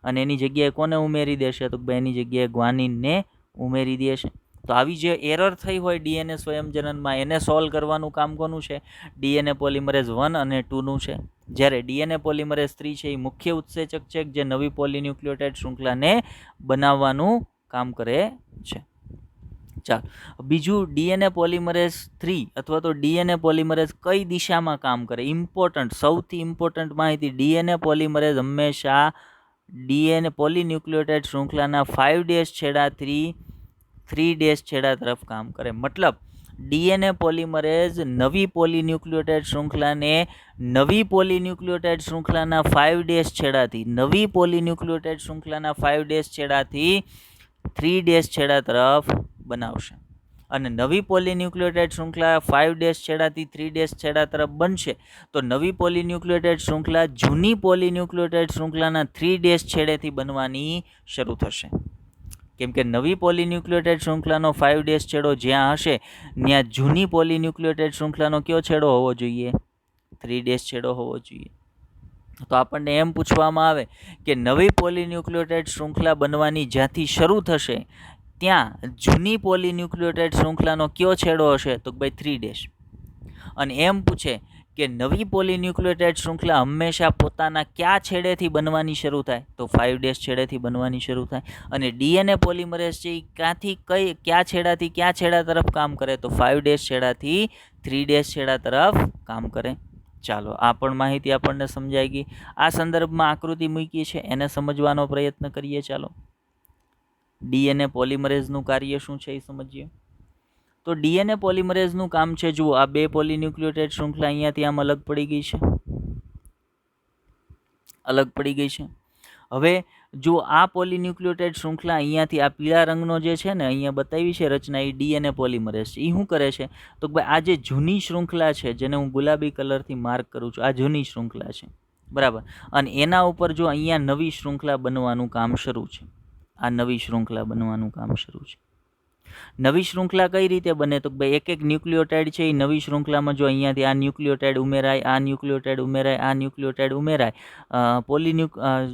અને એની જગ્યાએ કોને ઉમેરી દેશે? તો એની જગ્યાએ ગ્વાનિનને ઉમેરી દેશે. તો આવી જે એરર થઈ હોય ડીએનએ સ્વયંજનનમાં, એને સોલ્વ કરવાનું કામ કોનું છે? ડીએનએ પોલિમરેઝ 1 અને 2નું છે. જ્યારે ડીએનએ પોલિમરેઝ 3 છે એ મુખ્ય ઉત્સેચક છે જે નવી પોલીન્યુક્લિયોટાઇડ શૃંખલાને બનાવવાનું કામ કરે છે. ચાલો, બીજું, ડીએનએ પોલિમરેઝ 3 અથવા તો ડીએનએ પોલિમરેઝ કઈ દિશામાં કામ કરે? ઇમ્પોર્ટન્ટ, સૌથી ઇમ્પોર્ટન્ટ માહિતી, ડીએનએ પોલિમરેઝ હંમેશા ડીએનએ પોલીન્યુક્લિયોટાઇડ શૃંખલાના 5' છેડાથી 3' છેડા તરફ કામ કરે. મતલબ ડીએનએ પોલિમરેઝ નવી પોલીન્યુક્લિયોટાઇડ શૃંખલાને નવી પોલીન્યુક્લિયોટાઇડ શૃંખલાના 5' છેડાથી 3' છેડા તરફ બનાવશે. અને નવી પોલીન્યુક્લિયોટાઇડ શૃંખલા 5' છેડાથી 3' છેડા તરફ બનશે તો નવી પોલીન્યુક્લિયોટાઇડ શૃંખલા જૂની પોલીન્યુક્લિયોટાઇડ શૃંખલાના 3' છેડેથી બનવાની શરૂ થશે. કેમ કે નવી પોલીન્યુક્લિયોટાઇડ શૃંખલાનો 5' છેડો જ્યાં હશે ત્યાં જૂની પોલીન્યુક્લિયોટાઇડ શૃંખલાનો કયો છેડો હોવો જોઈએ? 3' છેડો હોવો જોઈએ. તો આપણને એમ પૂછવામાં આવે કે નવી પોલીન્યુક્લિયોટાઇડ શૃંખલા બનવાની જ્યાંથી શરૂ થશે ત્યાં જૂની પોલીન્યુક્લિયોટાઇડ શૃંખલાનો કયો છેડો હશે? તો ભાઈ 3'. અને એમ પૂછે કે નવી પોલીન્યુક્લિયોટાઇડ શૃંખલા હંમેશા પોતાના કયા છેડેથી બનવાની શરૂ થાય? તો 5' છેડેથી બનવાની શરૂ થાય. અને ડીએનએ પોલિમરેઝ છે કયા છેડાથી કયા છેડા તરફ કામ કરે? તો 5' છેડાથી 3' છેડા તરફ કામ કરે. ચાલો, આ પણ માહિતી આપણને સમજાઈ ગઈ. આ સંદર્ભમાં આકૃતિ મૂકી છે, એને સમજવાનો પ્રયત્ન કરીએ. ચાલો, ડીએનએ પોલિમરેઝનું કાર્ય શું છે એ સમજીએ. તો ડીએનએ પોલિમરેઝનું કામ છે, જુઓ, આ 2 પોલીન્યુક્લિયોટાઇડ શૃંખલા અહીંયાથી આમ અલગ પડી ગઈ છે. હવે જો આ પોલીન્યુક્લિયોટાઇડ શૃંખલા અહીંયાથી આ પીળા રંગનો જે છે ને અહીંયા બતાવી છે રચના, એ ડીએનએ પોલિમરેઝ છે. એ શું કરે છે? તો ભાઈ આ જે જૂની શૃંખલા છે, જેને હું ગુલાબી કલરથી માર્ક કરું છું, આ જૂની શૃંખલા છે, બરાબર. અને એના ઉપર જો અહીંયા નવી શૃંખલા બનવાનું કામ શરૂ છે. નવી શૃંખલા કઈ રીતે બને? તો ભાઈ એક ન્યુક્લિયોટાઇડ છે એ નવી શૃંખલામાં જો અહીંયાથી આ ન્યુક્લિયોટાઇડ ઉમેરાય,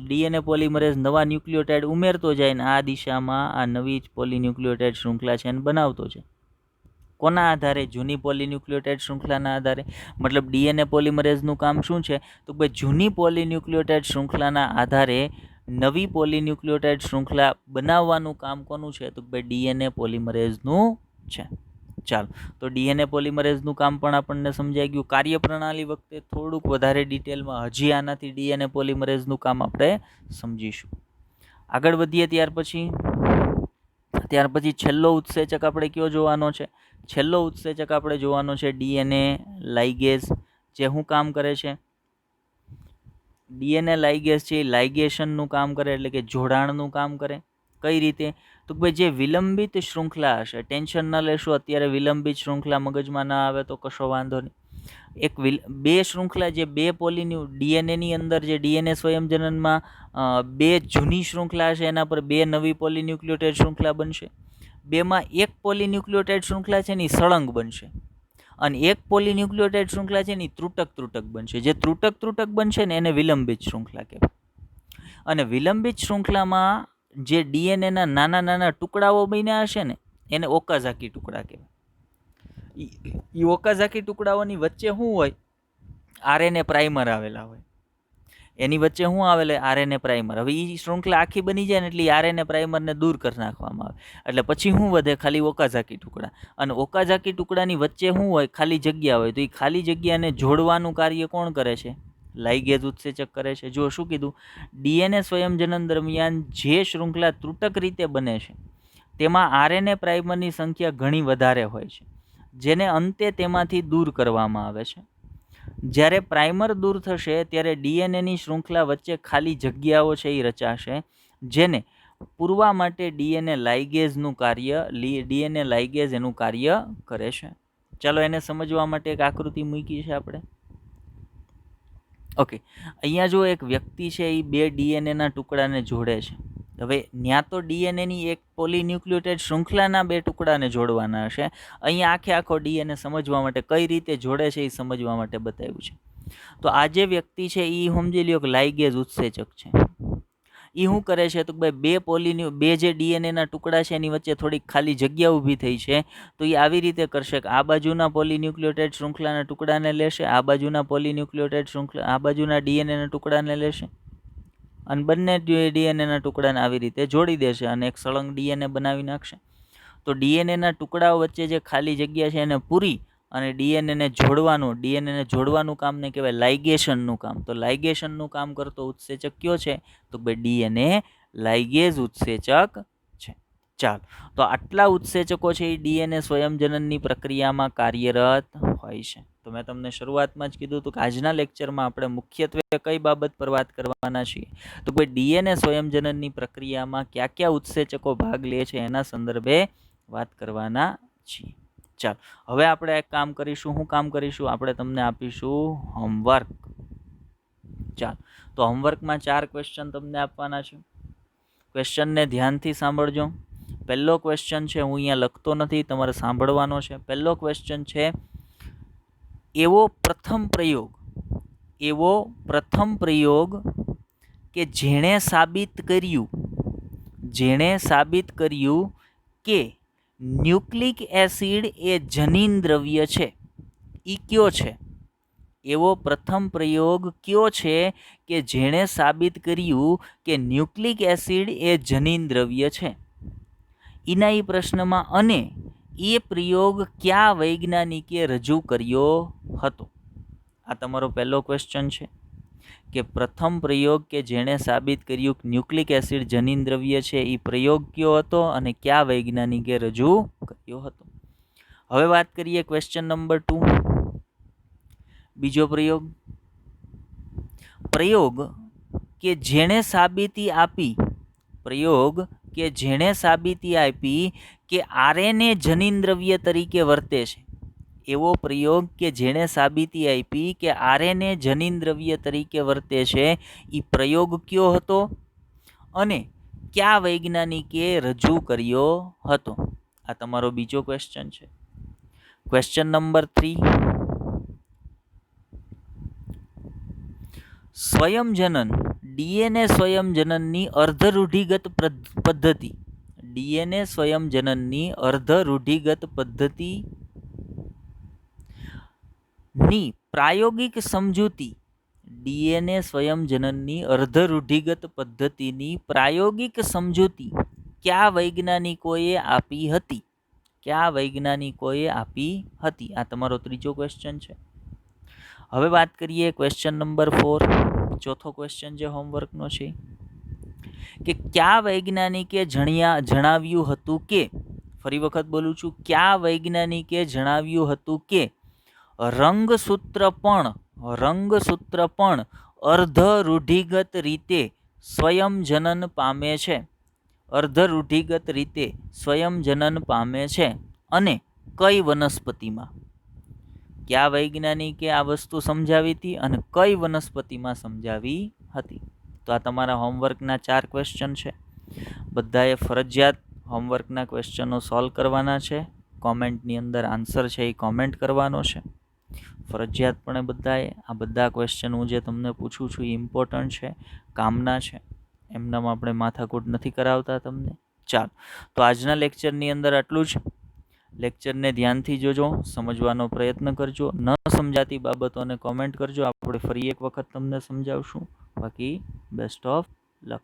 ડીએનએ પોલિમરેઝ નવા ન્યુક્લિયોટાઇડ ઉમેરતો જાય ને આ દિશામાં આ નવી પોલીન્યુક્લિયોટાઇડ શૃંખલા છે એને બનાવતો છે. કોના આધારે? જૂની પોલીન્યુક્લિયોટાઇડ શૃંખલાના આધારે. મતલબ ડીએનએ પોલિમરેઝનું કામ શું છે? તો ભાઈ જૂની પોલીન્યુક્લિયોટાઇડ શૃંખલાના આધારે નવી પોલીન્યુક્લિયોટાઇડ શૃંખલા બનાવવાનું કામ કોનું છે? તો ભાઈ ડીએનએ પોલિમરેઝનું છે. ચાલો, તો ડીએનએ પોલિમરેઝનું કામ પણ આપણને સમજાઈ ગયું. કાર્યપ્રણાલી વખતે થોડુંક વધારે ડિટેલમાં હજી આનાથી ડીએનએ પોલિમરેઝનું કામ આપણે સમજીશું. આગળ વધીએ ત્યાર પછી છેલ્લો ઉત્સેચક આપણે કયો જોવાનો છે? છેલ્લો ઉત્સેચક આપણે જોવાનો છે ડીએનએ લાઇગેઝ, જે શું કામ કરે છે? ડીએનએ લાઇગેઝ છે એ લાઇગેશનનું કામ કરે, એટલે કે જોડાણનું કામ કરે. કઈ રીતે? તો ભાઈ જે વિલંબિત શૃંખલા હશે, ટેન્શન ન લેશો અત્યારે, વિલંબિત શૃંખલા મગજમાં ના આવે તો કશો વાંધો નહીં. બે શૃંખલા, જે બે ડીએનએની અંદર જે ડીએનએ સ્વયંજનનમાં બે જૂની શૃંખલા છે એના પર બે નવી પોલીન્યુક્લિયોટાઇડ શૃંખલા બનશે. બેમાં એક પોલીન્યુક્લિયોટાઇડ શૃંખલા છે એની સળંગ બનશે અને એક પોલીન્યુક્લિયોટાઇડ શૃંખલા છે એની ત્રુટક બનશે. જે ત્રુટક બનશે ને એને વિલંબિત શૃંખલા કહેવાય. અને વિલંબિત શૃંખલામાં જે ડીએનએના નાના નાના ટુકડાઓ બન્યા હશે ને એને ઓકાઝાકી ટુકડા કહેવાય. એ ઓકાઝાકી ટુકડાઓની વચ્ચે શું હોય? આરએનએ પ્રાઇમર આવેલા હોય. એની વચ્ચે શું આવેલા? RNA primer. હવે એ શૃંખલા આખી બની જાય ને એટલે આરએનએ પ્રાઇમરને દૂર કરી નાખવામાં આવે, એટલે પછી શું વધે? ખાલી ઓકાઝાકી ટુકડા. અને ઓકાઝાકી ટુકડાની વચ્ચે શું હોય? ખાલી જગ્યા હોય. તો એ ખાલી જગ્યાને જોડવાનું કાર્ય કોણ કરે છે? લાઇગેઝ ઉત્સેચક કરે છે. જો શું કીધું? ડીએનએ સ્વયંજનન દરમિયાન જે શૃંખલા ત્રુટક રીતે બને છે તેમાં આરએનએ પ્રાઇમરની સંખ્યા ઘણી વધારે હોય છે, જેને અંતે તેમાંથી દૂર કરવામાં આવે છે. જ્યારે પ્રાઇમર દૂર થશે ત્યારે ડીએનએની શૃંખલા વચ્ચે ખાલી જગ્યાઓ છે એ રચાશે, જેને પૂરવા માટે ડીએનએ લાઇગેઝ એનું કાર્ય કરે છે. ચાલો એને સમજવા માટે એક આકૃતિ મૂકી છે આપણે. ઓકે, અહીંયા જો એક વ્યક્તિ છે એ બે ડીએનએના ટુકડાને જોડે છે. હવે ત્યાં તો ડીએનએની એક પોલીન્યુક્લિયોટાઇડ શૃંખલાના બે ટુકડાને જોડવાના હશે. અહીંયા આખો ડીએનએ સમજવા માટે કઈ રીતે જોડે છે એ સમજવા માટે બતાવ્યું છે. તો આ જે વ્યક્તિ છે એ સમજી લ્યો કે લાઇગેઝ ઉત્સેચક છે. એ શું કરે છે? તો ભાઈ બે જે ડીએનએના ટુકડા છે એની વચ્ચે થોડીક ખાલી જગ્યા ઊભી થઈ છે, તો એ આવી રીતે કરશે કે આ બાજુના પોલીન્યુક્લિયોટાઇડ શૃંખલાના ટુકડાને લેશે, આ બાજુના પોલીન્યુક્લિયોટાઇડ શૃંખલા આ બાજુના ડીએનએના ટુકડાને લેશે અને બંને ડીએનએના ટુકડાને આવી રીતે જોડી દેશે અને એક સળંગ ડીએનએ બનાવી નાખશે. તો ડીએનએના ટુકડાઓ વચ્ચે જે ખાલી જગ્યા છે એને પૂરી અને ડીએનએને જોડવાનું કામને કહેવાય લાઇગેશનનું કામ. તો લાઇગેશનનું કામ કરતો ઉત્સેચક કયો છે? તો ભાઈ ડીએનએ લાઇગેઝ ઉત્સેચક છે. ચાલો, તો આટલા ઉત્સેચકો છે એ ડીએનએ સ્વયંજનનની પ્રક્રિયામાં કાર્યરત હોય છે. તો મેં તમને શરૂઆતમાં જ કીધું હતું કે આજના લેક્ચરમાં આપણે મુખ્યત્વે કઈ બાબત પર વાત કરવાના છીએ? તો ભાઈ ડીએનએ સ્વયંજનનની પ્રક્રિયામાં કયા ઉત્સેચકો ભાગ લે છે એના સંદર્ભે વાત કરવાના છીએ. ચાલો, હવે આપણે એક કામ કરીશું. શું કામ કરીશું? આપણે તમને આપીશું હોમવર્ક. ચાલો, તો હોમવર્કમાં 4 ક્વેશ્ચન તમને આપવાના છે. ક્વેશ્ચનને ધ્યાનથી સાંભળજો. પહેલો ક્વેશ્ચન છે, હું અહીંયા લખતો નથી, તમારે સાંભળવાનો છે. પહેલો ક્વેશ્ચન છે, એવો પ્રથમ પ્રયોગ કે જેણે સાબિત કર્યું કે ન્યુક્લિક એસિડ એ જનીન દ્રવ્ય છે, એ કયો છે? એવો પ્રથમ પ્રયોગ કયો છે કે જેણે સાબિત કર્યું કે ન્યુક્લિક એસિડ એ જનીન દ્રવ્ય છે? એના એ પ્રશ્નમાં અને એ પ્રયોગ કયા વૈજ્ઞાનિકે રજૂ કર્યો હતો? આ તમારો પહેલો ક્વેશ્ચન છે કે પ્રથમ પ્રયોગ કે જેણે સાબિત કર્યું કે ન્યુક્લિક એસિડ જનીન દ્રવ્ય છે, એ પ્રયોગ કયો હતો અને કયા વૈજ્ઞાનિકે રજૂ કર્યો હતો? હવે વાત કરીએ ક્વેશ્ચન નંબર 2. બીજો પ્રયોગ કે જેણે સાબિતી આપી કે આરએનએ જનીન દ્રવ્ય તરીકે વર્તે છે. એવો પ્રયોગ કે જેણે સાબિતી આપી કે આરએનએ જનીન દ્રવ્ય તરીકે વર્તે છે, એ પ્રયોગ કયો હતો અને કયા વૈજ્ઞાનિકે રજૂ કર્યો હતો? આ તમારો બીજો ક્વેશ્ચન છે. ક્વેશ્ચન નંબર 3, સ્વયંજનન ડીએનએ સ્વયંજનનની અર્ધરૂઢિગત પદ્ધતિ ની પ્રાયોગિક સમજૂતી ડીએનએ સ્વયંજનનની અર્ધરૂઢિગત પદ્ધતિની પ્રાયોગિક સમજૂતી કયા વૈજ્ઞાનિકોએ આપી હતી? આ તમારો ત્રીજો ક્વેશ્ચન છે. હવે વાત કરીએ ક્વેશ્ચન નંબર 4, ચોથો ક્વેશ્ચન જે હોમવર્કનો છે, કે કયા વૈજ્ઞાનિકે જણાવ્યું હતું કે, ફરી વખત બોલું છું, કયા વૈજ્ઞાનિકે જણાવ્યું હતું કે રંગસૂત્ર પણ અર્ધ રૂઢિગત રીતે સ્વયંજનન પામે છે. અર્ધ રૂઢિગત રીતે સ્વયંજનન પામે છે. અને કઈ વનસ્પતિમાં? કયા વૈજ્ઞાનિકે આ વસ્તુ સમજાવી હતી અને કઈ વનસ્પતિમાં સમજાવી હતી? તો આ તમારા હોમવર્કના 4 ક્વેશ્ચન છે. બધાએ ફરજિયાત હોમવર્કના ક્વેશ્ચનો સોલ્વ કરવાના છે. કોમેન્ટની અંદર આન્સર છે એ કોમેન્ટ કરવાનો છે ફરજિયાતપણે બધાએ. આ બધા ક્વેશ્ચન હું જે તમને પૂછું છું એ ઇમ્પોર્ટન્ટ છે, કામના છે. એમનામાં આપણે માથાકૂટ નથી કરાવતા તમને. ચાલો, તો આજના લેક્ચરની અંદર આટલું જ. લેક્ચરને ધ્યાનથી જોજો, સમજવાનો પ્રયત્ન કરજો. ન સમજાતી બાબતોને કોમેન્ટ કરજો, આપણે ફરી એક વખત તમને સમજાવશું. બાકી બેસ્ટ ઓફ લક.